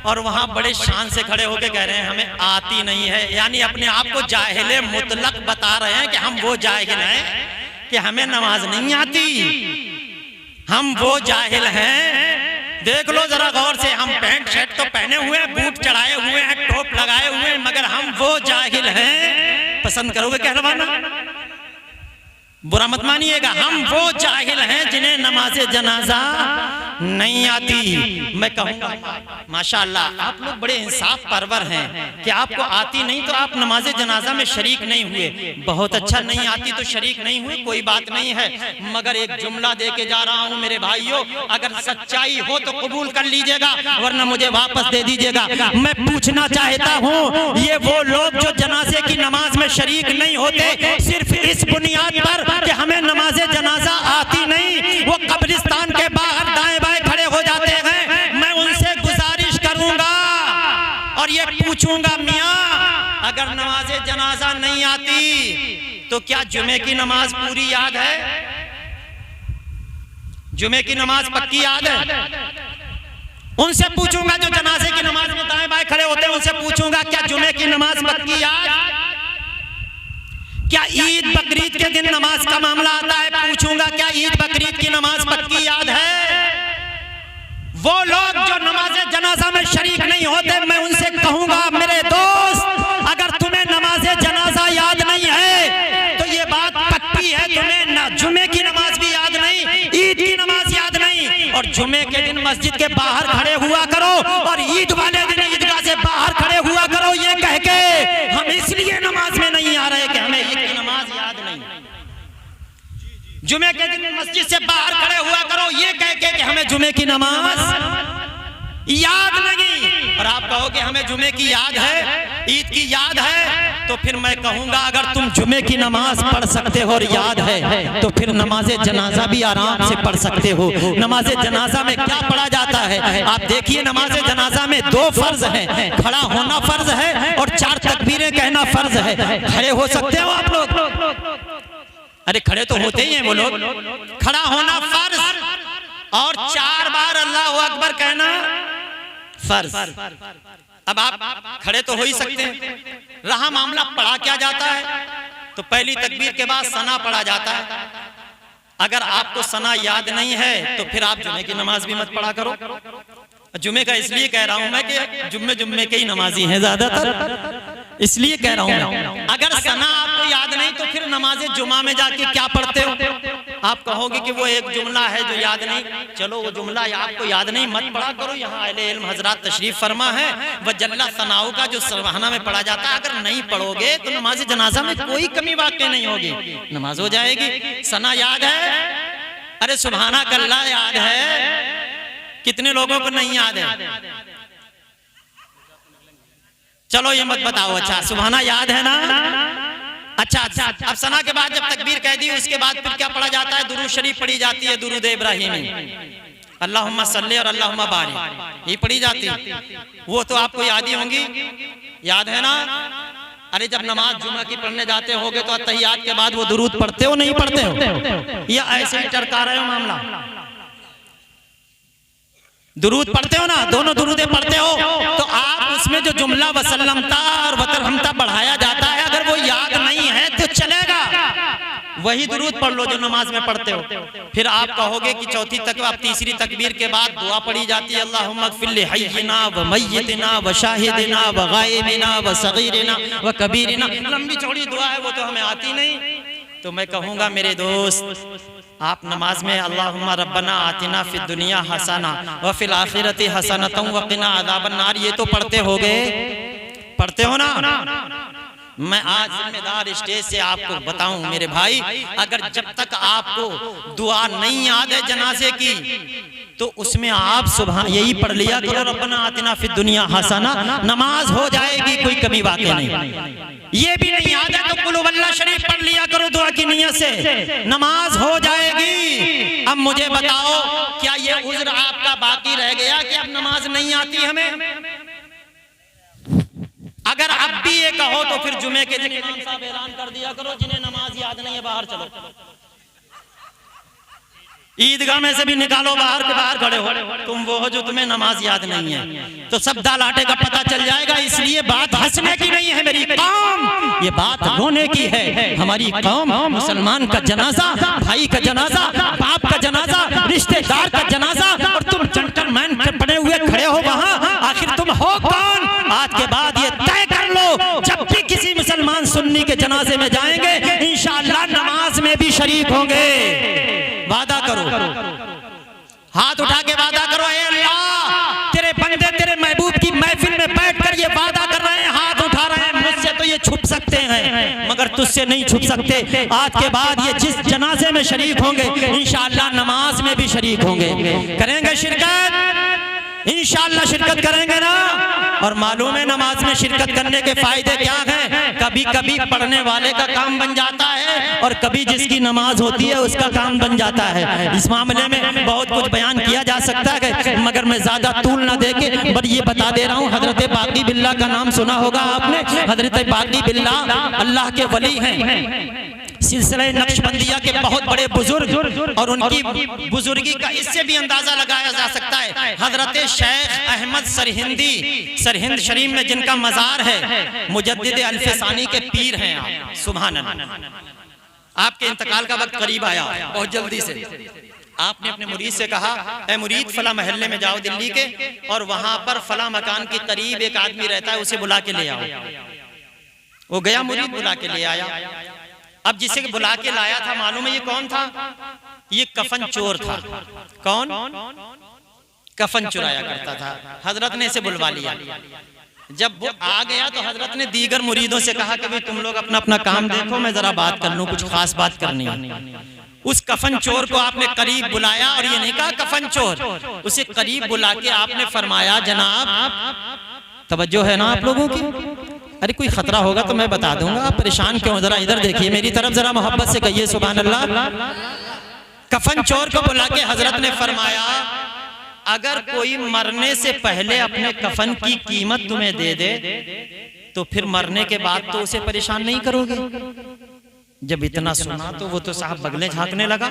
और वहां बड़े शान से खड़े होकर कह रहे हैं हमें आती नहीं है, यानी अपने आप को जाहिल मुतलक बता रहे हैं कि हम वो जाहिल हैं कि हमें नमाज नहीं आती, हम वो जाहिल हैं। देख लो जरा गौर से, हम पैंट शर्ट तो पहने हुए हैं, बूट चढ़ाए हुए हैं, टोप लगाए हुए हैं, मगर हम वो जाहिल हैं। पसंद करोगे कहलवाना? बुरा मत मानिएगा, हम वो जाहिल हैं जिन्हें नमाज जनाजा नहीं आती। मैं कहूँगा माशाअल्लाह आप लोग बड़े इंसाफ परवर हैं कि आपको आती नहीं तो आप नमाज जनाजा में शरीक नहीं हुए। बहुत अच्छा, नहीं आती तो शरीक नहीं हुए, कोई बात नहीं है, मगर एक जुमला दे के जा रहा हूँ मेरे भाइयों, अगर सच्चाई हो तो कबूल कर लीजिएगा वरना मुझे वापस दे दीजिएगा। मैं पूछना चाहता हूँ, ये वो लोग जो जनाजे की नमाज में शरीक नहीं होते सिर्फ इस बुनियाद पर कि हमें नमाज जनाजा आती नहीं, वो कब्रिस्तान के बाहर दाएं बाएं खड़े हो जाते हैं, मैं उनसे गुजारिश करूंगा और ये पूछूंगा, मियां अगर नमाज जनाजा नहीं आती तो क्या जुमे की नमाज पूरी याद है? जुमे की नमाज पक्की याद है? उनसे पूछूंगा जो जनाजे की नमाज में दाएं बाएं खड़े होते हैं, उनसे पूछूंगा क्या जुमे की नमाज पक्की याद? क्या ईद बकरीद के दिन नमाज का मामला आता है, पूछूंगा क्या ईद बकरीद की नमाज पक्की याद है? वो लोग जो नमाज जनाजा में शरीक नहीं होते, मैं उनसे कहूंगा मेरे दोस्त अगर तुम्हें नमाज जनाजा याद नहीं है तो ये बात पक्की है, तुम्हें ना जुमे की नमाज भी याद नहीं, ईद की नमाज याद नहीं। और जुमे के दिन मस्जिद के बाहर खड़े हुआ करो और ईद वाले दिन ईदगाह से बाहर खड़े हुआ करो, ये कह के हम इसलिए नमाज में नहीं आ रहे कि हमें ईद की नमाज याद नहीं। जुमे के दिन मस्जिद से बाहर खड़े हुआ करो ये कह के कि हमें जुमे की नमाज याद नहीं। तुम्हें जुमे की याद है, ईद की याद है, तो फिर मैं कहूंगा अगर तुम जुमे की नमाज पढ़ सकते हो और याद है तो फिर नमाज जनाजा भी आराम से पढ़ सकते हो। नमाज जनाजा में क्या पढ़ा जाता है आप देखिए, नमाज जनाजा में 2 फर्ज हैं, खड़ा होना फर्ज है और 4 तकबीरें कहना फर्ज है। खड़े हो सकते हो आप लोग? अरे खड़े तो होते ही हैं वो लोग। खड़ा होना फर्ज और 4 बार अल्लाह अकबर कहना फर्ज। अब आप खड़े तो हो ही सकते हैं। रहा मामला पढ़ा क्या जाता है, तो पहली तकबीर के बाद सना पढ़ा जाता है। अगर आपको सना याद नहीं है तो फिर आप जुमे की नमाज भी मत पढ़ा करो। जुमे का इसलिए कह रहा हूं मैं कि जुम्मे के ही नमाजी हैं ज्यादातर, इसलिए कह रहा हूं। अगर सना आपको याद नहीं तो फिर नमाज जुमा में जाके क्या पढ़ते हो? आप कहोगे कि वो एक जुमला है जो याद नहीं। चलो वो जुमला आपको याद नहीं, मत पढ़ा करो। यहाँ अहले इल्म हजरात तशरीफ फरमा है। वह जल्ला सनाऊ का जो सरवाना में पढ़ा जाता है, अगर नहीं पढ़ोगे तो नमाज जनाजा में कोई कमी वाक़ई नहीं होगी, नमाज हो जाएगी। सना याद है? अरे सुभाना कल्ला याद है? कितने लोगों को नहीं याद है? चलो ये मत बताओ। अच्छा सुभाना याद है ना? अच्छा अच्छा। अब सना के बाद जब तकबीर कह दी उसके बाद फिर क्या पढ़ा जाता है? दुरूद शरीफ पढ़ी जाती है, दुरूद इब्राहिमी, अल्लाहुम्मा सल्ली और अल्लाहुम्मा बारिक, ये पढ़ी जाती है। वो तो आपको याद ही होंगी, याद है ना? अरे जब नमाज जुमा की पढ़ने जाते होगे तो तहियात के बाद वो दुरूद पढ़ते हो नहीं पढ़ते हो? या ऐसे ही टरका रहे हो मामला? दुरूद पढ़ते हो ना, दोनों दुरूदें पढ़ते हो, तो आप उसमें जो जुमला वसल्लमता और वतरहमता बढ़ाया जाता है, अगर वो याद नहीं है तो चलेगा, वही दुरूद पढ़ लो जो नमाज में पढ़ते हो। फिर आप कहोगे कि चौथी तक आप तीसरी तकबीर के बाद दुआ पढ़ी जाती है, अल्लाहुम्मा अग़फ़िर लि हय्यिना व मय्यितिना व शाहिदिना व गायबिना व सगीरिना व कबीरिना। लंबी चौड़ी दुआ है, वो तो हमें आती नहीं। तो मैं कहूँगा मेरे दोस्त, आप नमाज में अल्लाहुम्मा रब्बना आतिना फिद दुनिया हसना व फिल आखिरति हसनतम व क़िना अज़ाबन नार, ये तो पढ़ते होगे, पढ़ते हो ना? मैं आज जिम्मेदार स्टेज से आपको बताऊं मेरे भाई, अगर जब तक आपको दुआ नहीं याद है जनाजे की तो उसमें आप सुबह यही पढ़ लिया करो, रब्बना आतिना फिद दुनिया हसना, नमाज हो जाएगी, कोई कमी वाक़ई नहीं। ये भी नहीं याद है तो कुल वल्लाह शरीफ पढ़ लिया करो दुआ की नियत से, नमाज हो जाएगी। अब मुझे बताओ, क्या ये उज्र आपका बाकी रह गया कि अब नमाज नहीं आती हमें? अगर अब भी ये कहो तो फिर जुमे के दिन इमाम साहब ऐलान कर दिया करो, जिन्हें नमाज याद नहीं है बाहर चलो, ईदगाह में से भी निकालो, बाहर के बाहर खड़े हो तुम, वो हो जो तुम्हें नमाज याद नहीं है, तो सब दाल आटे का पता चल जाएगा। इसलिए बात हंसने की नहीं है मेरी कौम, ये बात रोने की है। हमारी कौम, मुसलमान का जनाजा, भाई का जनाजा, बाप का जनाजा, रिश्तेदार का जनाजा, और तुम जेंटलमैन पड़े हुए खड़े हो वहाँ, आखिर तुम हो कौन? आज के बाद ये तय कर लो, जब भी किसी मुसलमान सुन्नी के जनाजे में जाएंगे इंशाअल्लाह नमाज में भी शरीक होंगे। वादा करो, हाथ उठा के वादा करो, ऐ अल्लाह तेरे बंदे तेरे महबूब की महफिल में बैठकर ये वादा कर रहे हैं, हाथ उठा रहे हैं, मुझसे तो ये छुप सकते हैं मगर तुझसे नहीं छुप सकते। आज के बाद ये जिस जनाजे में शरीक होंगे इंशाअल्लाह नमाज में भी शरीक होंगे। करेंगे शिरकत? इंशाअल्लाह शिरकत करेंगे ना? और मालूम है नमाज में शिरकत करने के फायदे क्या हैं? कभी कभी पढ़ने वाले का काम बन जाता है और कभी जिसकी नमाज होती है उसका काम बन जाता है। इस मामले में बहुत कुछ बयान किया जा सकता है मगर मैं ज्यादा तूल ना देके बस ये बता दे रहा हूँ, हजरत बाकी बिल्ला का नाम सुना होगा आपने। हजरत बाकी बिल्ला अल्लाह के वली हैं, सिलसिला नक्शबंदिया के बहुत बड़े बुजुर्ग, और उनकी बुजुर्गी का इससे भी अंदाजा लगाया जा सकता है। हजरत शेख अहमद सरहिंद शरीफ में जिनका मजार है, मुजद्दिद अल्फसानी के पीर हैं आप। सुभान अल्लाह। आपके इंतकाल का वक्त करीब आया बहुत जल्दी से। आपने अपने मुरीद से कहा, ए मुरीद फला महल्ले में जाओ दिल्ली के, और वहां पर फला मकान के करीब एक आदमी रहता है, उसे बुला के ले आओ। वो गया, मुरीद बुला के ले आया। अब जिसे बुला के लाया था मालूम है ये कौन था? ये कफन चोर था। कौन? कफन चुराया करता था। हजरत ने इसे बुलवा लिया। जब वो आ गया तो हजरत ने दीगर मुरीदों से कहा कि भाई तुम लोग अपना अपना काम देखो, मैं जरा बात कर लूं, कुछ खास बात करनी है। उस कफन चोर को आपने करीब बुलाया, और ये नहीं कहा कफन चोर, उसे करीब बुला के आपने फरमाया, जनाब तवज्जो है ना आप लोगों की? अरे कोई खतरा होगा तो मैं बता दूंगा, आप परेशान क्यों? जरा इधर देखिए, मेरी तरफ जरा मोहब्बत से कहिए सुभान अल्लाह। कफन चोर को बुला के हजरत ने फरमाया, अगर कोई मरने से पहले अपने कफन की कीमत तुम्हें दे दे तो फिर मरने के बाद तो उसे परेशान नहीं करोगे? जब इतना सुना तो वो तो साहब बगले झांकने लगा,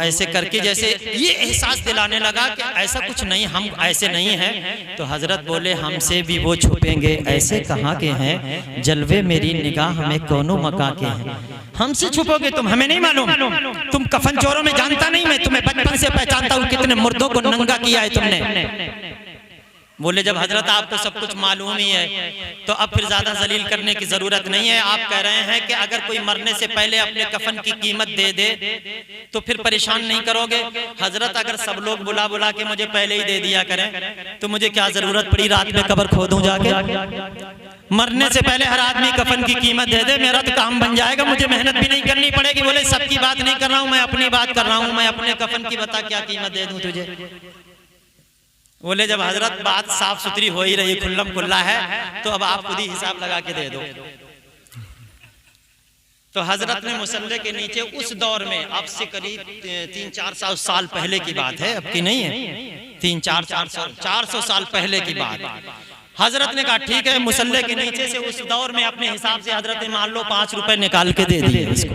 ऐसे करके जैसे ये एहसास दिलाने लगा कि ऐसा कुछ नहीं, हम ऐसे नहीं हैं। तो हजरत बोले, हमसे भी वो छुपेंगे, ऐसे कहाँ के हैं? जलवे मेरी निगाह में कोनो मका के हैं। हमसे छुपोगे तुम, हमें नहीं मालूम। तुम कफन चोरों में जानता नहीं, मैं तुम्हें बचपन से पहचानता हूँ, कितने मुर्दों को नंगा किया है तुमने। बोले, जब हजरत आपको सब कुछ मालूम ही है तो अब फिर ज्यादा जलील करने की जरूरत नहीं है। आप कह रहे हैं कि अगर कोई मरने से पहले अपने कफन की कीमत दे दे तो फिर परेशान नहीं करोगे? हजरत, अगर सब लोग बुला बुला के मुझे पहले ही दे दिया करें तो मुझे क्या जरूरत पड़ी रात में कब्र खोदूं जाके? मरने से पहले हर आदमी कफन की कीमत दे दे, मेरा तो काम बन जाएगा, मुझे मेहनत भी नहीं करनी पड़ेगी। बोले, सबकी बात नहीं कर रहा हूं, मैं अपनी बात कर रहा हूं। मैं अपने कफन की बता क्या कीमत दे दूं तुझे? बोले, जब हजरत बात साफ सुथरी हो ही रही, खुल्लम खुल्ला है, तो अब आप खुद ही हिसाब लगा के दे दो। तो हजरत ने मुसल्ले के नीचे उस दौर में, अब से करीब 300-400 साल पहले की बात है, अब की नहीं है, 300-400 साल पहले की बात। हजरत ने कहा, ठीक है, मुसल्ले के नीचे से उस दौर में अपने हिसाब से हजरत ने मान लो 5 रुपए निकाल के दे दिए इसको,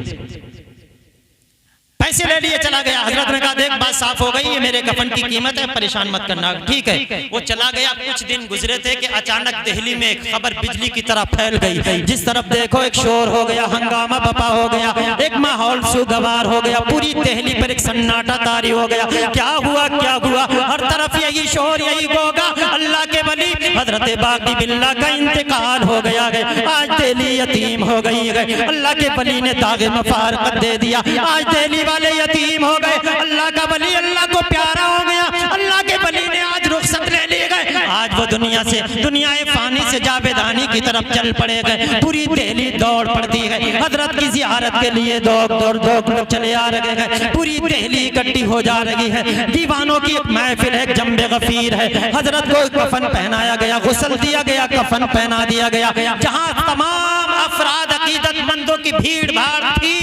पैसे ले लिए, चला गया। हजरत ने कहा, देख बात साफ हो गई, ये मेरे कफन की कीमत है, परेशान मत करना। ठीक है, वो चला गया। कुछ दिन गुजरे थे कि अचानक दिल्ली में एक खबर बिजली की तरह फैल गई। जिस तरफ देखो एक शोर हो गया, हंगामा बपा हो गया, एक माहौल सुगवार हो गया, पूरी दिल्ली पर एक सन्नाटा तारी हो गया। क्या हुआ, क्या हुआ? हर तरफ यही शोर, यही गोगा, अल्लाह के वली हजरत बाकी बिल्ला का इंतकाल हो गया है, आज दिल्ली यतीम हो गई है। अल्लाह के वली ने दागे मुफारकत दे दिया, आज दिल्ली वाले यतीम हो गए। अल्लाह का वली अल्लाह को प्यारा हो गया, अल्लाह के वली ने आज रुखसत ले लिए गए। आज वो दुनिया से, दुनियाए फानी से जावेदानी की तरफ चल पड़े गए। पूरी दिल्ली दौड़ पड़ती है हजरत की जियारत के लिए, दौड़ चले आ रहे हैं। पूरी दिल्ली इकट्ठी हो जा रही है, दीवानों की एक महफिल है, जंबे गफीर है। हजरत को कफन पहनाया गया, गुस्ल दिया गया, कफन पहना दिया गया। जहां तमाम अफराद अकीदतमंदों की भीड़ भाड़ थी,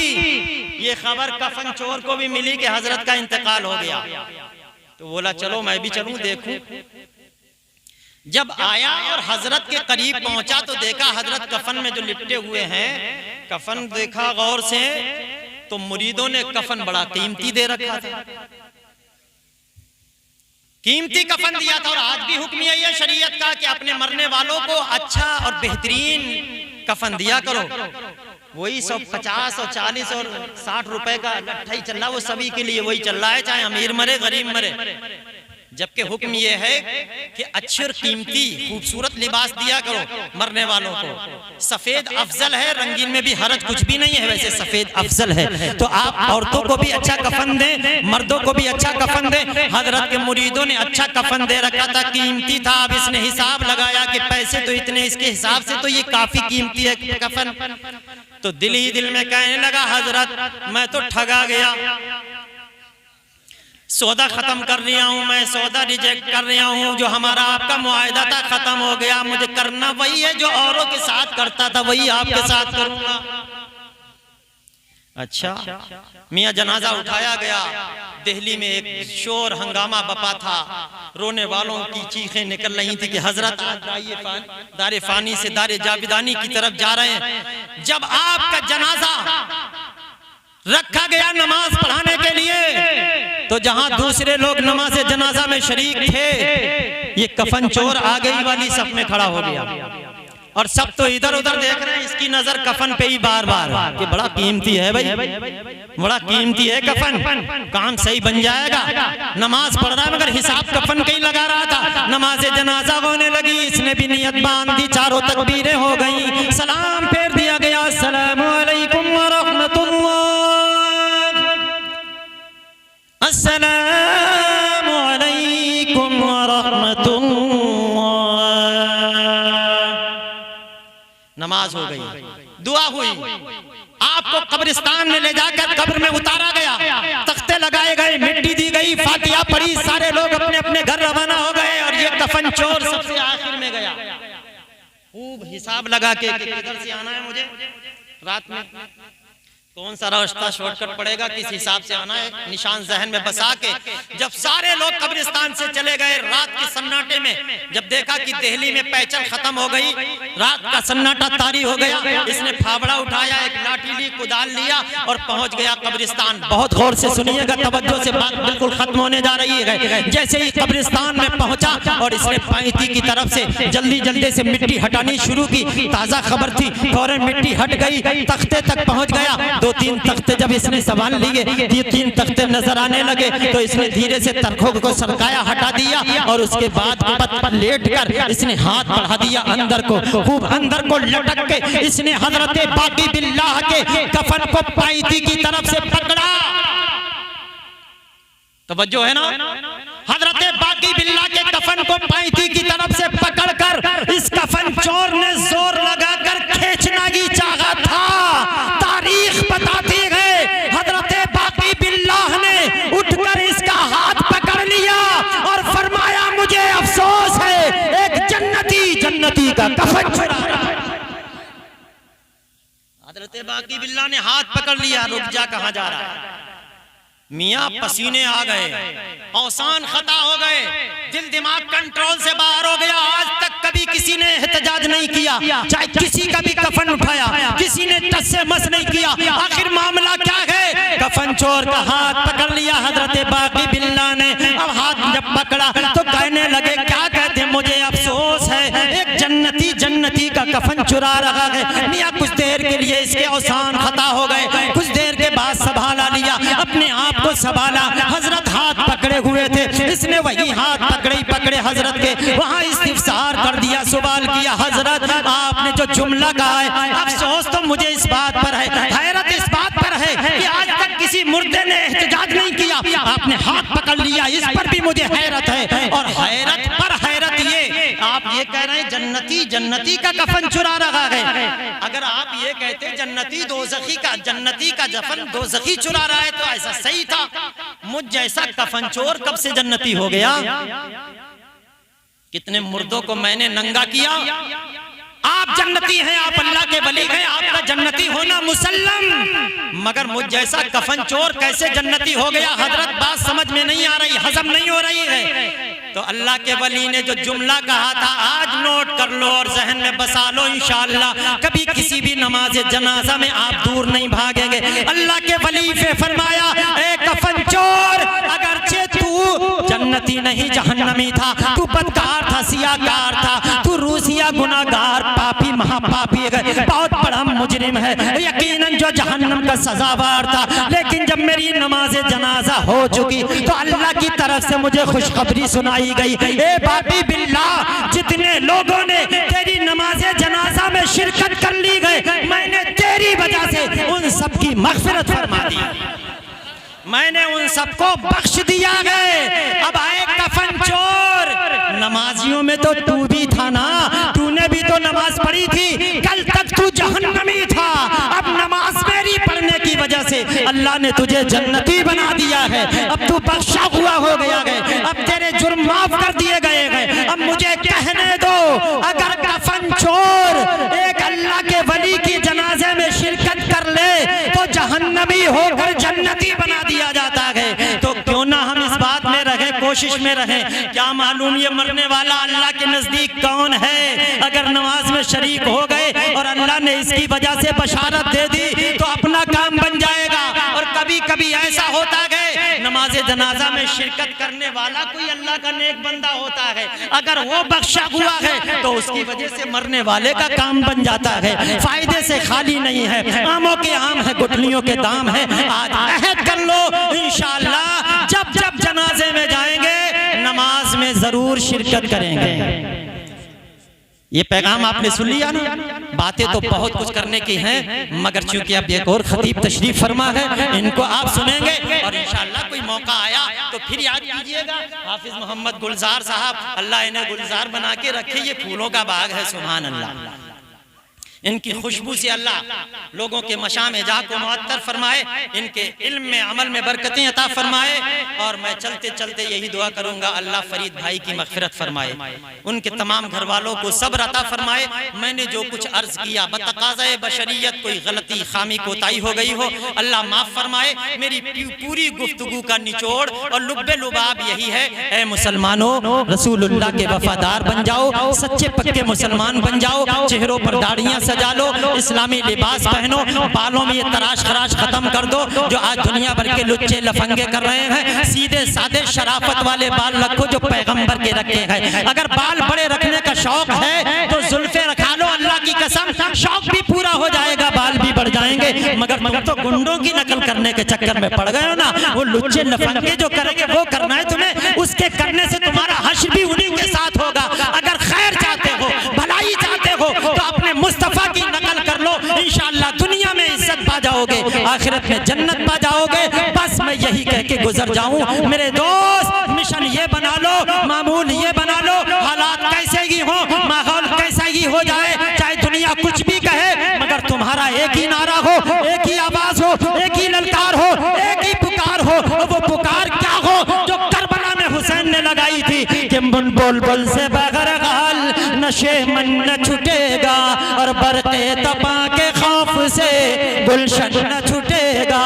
ये खबर कफन चोर को भी मिली कि हजरत का इंतकाल हो गया। तो बोला, चलो मैं भी चलूं देखूं। जब आया और हजरत के करीब पहुंचा तो देखा हजरत कफन में जो लिपटे हुए हैं, कफन देखा गौर से तो मुरीदों ने कफन बड़ा कीमती दे रखा था, कीमती कफन दिया था। और आज भी हुक्म यही है शरीयत का कि अपने मरने वालों को अच्छा और बेहतरीन कफन दिया करो। वही 150 और 40 और 60 रुपए का इकट्ठा ही चल रहा, वो सभी के लिए वही चल रहा है, चाहे अमीर मरे गरीब मरे। जबकि हुक्म ये है कि अच्छे और कीमती खूबसूरत लिबास दिया करो मरने वालों को। सफेद अफजल है, रंगीन में भी हरज कुछ भी नहीं है, वैसे सफेद अफजल है। तो आप औरतों को भी अच्छा कफन दें, मर्दों को भी अच्छा कफन दें। हजरत के मुरीदों ने अच्छा कफन दे रखा था, कीमती था। अब इसने हिसाब लगाया कि पैसे तो इतने, इसके हिसाब से तो ये काफी कीमती है कफन। तो दिल ही दिल में कहने लगा, हजरत मैं तो ठगा गया, सौदा खत्म कर लिया हूं, मैं सौदा रिजेक्ट कर रहा हूं। जो हमारा आपका मुआहदा था खत्म हो गया, मुझे करना वही है जो औरों के साथ करता था, वही आपके साथ करूंगा। अच्छा, मियां जनाजा उठाया गया। दिल्ली में एक शोर हंगामा बपा था, रोने वालों की चीखें निकल रही थी कि हजरत दारे फानी से दारे जाविदानी की तरफ जा रहे हैं। जब आपका जनाजा रखा गया नमाज पढ़ाने के लिए, तो जहां दूसरे लोग नमाज जनाजा में शरीक थे, ये कफन चोर आ गई वाली सब में खड़ा हो गया। और सब तो इधर उधर देख रहे हैं, इसकी नजर कफन पे ही बार बार कि बड़ा कीमती है भाई, बड़ा कीमती है कफन, काम सही बन जाएगा। नमाज पढ़ रहा है मगर हिसाब कफन का ही लगा रहा था। नमाज जनाजा होने लगी, इसने भी नियत बांध दी, चारों तकबीरें हो गई, सलाम फेर दिया गया, अस्सलामु अलैकुम व रहमतुल्लाह, अस्सलामु अलैकुम व रहमतुल्लाह। नमाज हो गई, दुआ हुई, आपको कब्रिस्तान में ले जाकर कब्र में उतारा गया, तख्ते लगाए गए, मिट्टी दी गई, फातिहा पढ़ी, सारे लोग अपने अपने घर रवाना हो गए। और ये कफन चोर सबसे आखिर में में गया, खूब हिसाब लगा के किधर से आना है मुझे, रात में कौन सा रास्ता शॉर्टकट पड़ेगा, किस हिसाब से आना है, निशान जहन में बसा के जब सारे लोग कब्रिस्तान से चले गए, रात के सन्नाटे में जब देखा कि दिल्ली में पैचल खत्म हो गई, रात का सन्नाटा तारी हो गया, इसने फावड़ा उठाया, एक लाठी ली, कुदाल लिया और पहुंच गया कब्रिस्तान। बहुत गौर से सुनिएगा, तवज्जो से, बात बिल्कुल खत्म होने जा रही है। जैसे ही कब्रिस्तान में पहुंचा और इसने पैंती की तरफ से जल्दी जल्दी से मिट्टी हटानी शुरू की, ताजा खबर थी, फौरन मिट्टी हट गई, तख्ते तक पहुंच गया। 2-3 तख्ते जब इसने संभाल लिए, ये 3 तख्ते नजर आने लगे तो इसने धीरे से तख्तों को सरकाया, हटा दिया और उसके बाद पत पर लेट कर इसने हाथ बढ़ा दिया अंदर को, खूब अंदर को लटक के इसने हजरत बाकी बिल्लाह के कफन को पैती की तरफ से पकड़ा। तवज्जो है ना, हजरत बाकी बिल्लाह के कफन को पैती की तरफ से पकड़कर इस कफन चोर ने जोर लगाकर खींचना ही चाहा था। तारीख बताती है हजरत बाकी बिल्लाह ने उठकर इसका हाथ पकड़ लिया और फरमाया मुझे अफसोस है, एक जन्नती का कफन चुरा रहा है। हजरत बाकी बिल्लाह ने हाथ पकड़ लिया, रुक जा, कहां जा रहा है? मियां पसीने आ गए, औसान खता हो गए, दिल दिमाग कंट्रोल से बाहर हो गया। आज तक कभी किसी ने एहतजाज नहीं किया, चाहे किसी का भी कफन उठाया, किसी ने टस से मस नहीं किया। आखिर मामला क्या है? कफन चोर का हाथ पकड़ लिया हजरत बाकी बिल्लाह ने। अब हाथ जब पकड़ा तो कहने लगे, क्या कहते, मुझे अफसोस है, एक जन्नती का कफन चुरा रहा है। मियां कुछ देर के लिए इसके औसान खता हो गए, कुछ देर के बाद संभाला लिया, अपने आप को संभाला। हजरत हाथ पकड़े हुए थे, इसने वही हाथ पकड़े हजरत के, वहां इस्तिफसार कर दिया, सवाल किया, हजरत आपने जो जुमला कहा है, अफसोस तो मुझे इस बात पर है, हैरत इस बात पर है कि आज तक किसी मुर्दे ने एहतजाज नहीं किया, आपने हाथ पकड़ लिया, इस पर भी मुझे हैरत है। और हैरत पर हैरत ये, आप ये कह रहे हैं जन्नती का कफन चुरा रहा है। अगर आप ये कहते जन्नती का कफन दोज़खी चुरा रहा है तो ऐसा सही था। मुझ जैसा कफन चोर कब से जन्नती हो गया? कितने मुर्दों को मैंने नंगा किया। आप जन्नती हैं, आप अल्लाह के वली हैं, आपका जन्नती होना मुसल्लम, मगर मुझ जैसा कफन चोर कैसे जन्नती हो गया? हजरत बात समझ में नहीं आ रही, हजम नहीं हो रही है। तो अल्लाह के वली ने जो जुमला कहा था, आज नोट कर लो और जहन में बसा लो, इंशाअल्लाह कभी किसी भी नमाज जनाजा में आप दूर नहीं भागेंगे। अल्लाह के वली पे फरमाया, ए कफन चोर, अगरचे तू जन्नती नहीं जहन्नमी था, तू बदकार था, सियाकार था, तू रूसिया गुनाहगार, पापी, महापापी, बहुत बड़ा मुजरिम है, यकीनन जो जहन्नम का सजावार था। लेकिन जब मेरी नमाज जनाजा हो चुकी तो अल्लाह की तरफ से मुझे खुशखबरी सुनाई गई, ए बाकी बिल्लाह, जितने लोगों ने तेरी नमाज जनाजा में शिरकत कर ली गए, मैंने तेरी वजह से उन सबकी मग़फ़िरत फरमा दी, मैंने उन सबको बख्श दिया है। अब आए कफन चोर, नमाजियों में तो तू भी था ना, तूने भी तो नमाज पढ़ी थी, कल तक तू जहन्नमी था, अब नमाज मेरी पढ़ने की वजह से अल्लाह ने तुझे जन्नती बना दिया है, अब तू बख्शा हुआ हो गया है, अब तेरे जुर्म माफ कर दिए गए हैं। अब मुझे कहने दो, अगर कफन चोर एक अल्लाह के वली की जनाजे में शिरकत कर ले तो जहन्नमी होकर जन्नती बना दिया जाता है, तो क्यों ना हम इस बात में रहे, कोशिश में रहे। क्या मालूम ये मरने वाला अल्लाह के नजदीक कौन है? अगर नमाज में शरीक हो गए और अल्लाह ने इसकी वजह से बशारत दे दी तो अपना काम बन जाएगा। और कभी कभी ऐसा होता है, नमाज जनाजा में शिरकत करने वाला कोई अल्लाह का नेक बंदा होता है, अगर वो बख्शा हुआ है तो उसकी वजह से मरने वाले का काम बन जाता है। फायदे से खाली नहीं है, आमों के आम है, गुठलियों के दाम है। आज अहद कर लो, इंशाअल्लाह जब जब जनाजे में जाएंगे नमाज में जरूर शिरकत करेंगे। ये पैगाम आपने सुन लिया ना। बातें तो बहुत कुछ करने की हैं, मगर चूंकि अब एक और खतीब तशरीफ फरमा है, इनको आप सुनेंगे और इंशाअल्लाह कोई मौका आया तो फिर याद कीजिएगा। हाफिज मोहम्मद गुलजार साहब, अल्लाह इन्हें गुलजार बना के रखे, ये फूलों का बाग है, सुभान अल्लाह। इनकी खुशबू से अल्लाह लोगों के मशाम जा को मुअत्तर फरमाए, इनके इल्म में अमल में बरकतें अता फरमाए। और मैं चलते चलते यही दुआ करूंगा, अल्लाह फरीद भाई की मग़फ़िरत फरमाए, उनके तमाम घर वालों को सब्र अता फरमाए। मैंने जो कुछ अर्ज किया बतक़ाज़ाए बशरियत कोई गलती खामी कोताही हो गई हो, अल्लाह माफ़ फरमाए। मेरी पूरी गुफ्तगू का निचोड़ और लुब्बे लुबाब यही है, ऐ मुसलमानों, रसूलुल्लाह के वफादार बन जाओ, सच्चे पक्के मुसलमान बन जाओ, चेहरों पर दाढ़ियां सजा लो, इस्लामी लिबास पहनो, बालों में ये तराश खराश खत्म कर दो जो आज दुनिया भर के लुच्चे लफंगे कर रहे हैं। सीधे साधे शराफत वाले बाल रखो जो पैगंबर के रखे हैं। अगर बाल बड़े रखने का शौक है तो जुल्फे रखा लो, अल्लाह की कसम शौक भी पूरा हो जाएगा, बाल भी बढ़ जाएंगे। मगर तुम तो गुंडों की नकल करने के चक्कर में पड़ गए हो ना, वो लुच्चे लफंगे जो करेंगे वो करना है तुम्हें, उसके करने से तुम्हारा हश्र भी उन्हीं के साथ होगा। अगर खैर चाहते हो, भलाई चाहते हो तो अपने मुस्तफा की नकल कर लो, इंशाअल्लाह दुनिया में इज्जत पा जाओगे, आखिरत में जन्नत पा जाओगे। बस मैं यही कह के गुजर जाऊं मेरे दोस्त, मिशन ये बना लो, मामूल ये बना लो, हालात कैसे ही हो, माहौल कैसा ही हो जाए, चाहे दुनिया कुछ भी कहे, मगर तुम्हारा एक ही नारा हो, एक ही आवाज हो, एक ही ललकार हो, एक ही पुकार हो। वो पुकार क्या हो जो करबला में हुसैन ने लगाई थी कि मुन बोल बोल से बगैर गाल नशे मन न छूटेगा, और बरक़े तपा के खौफ से गुलशन न छूटेगा।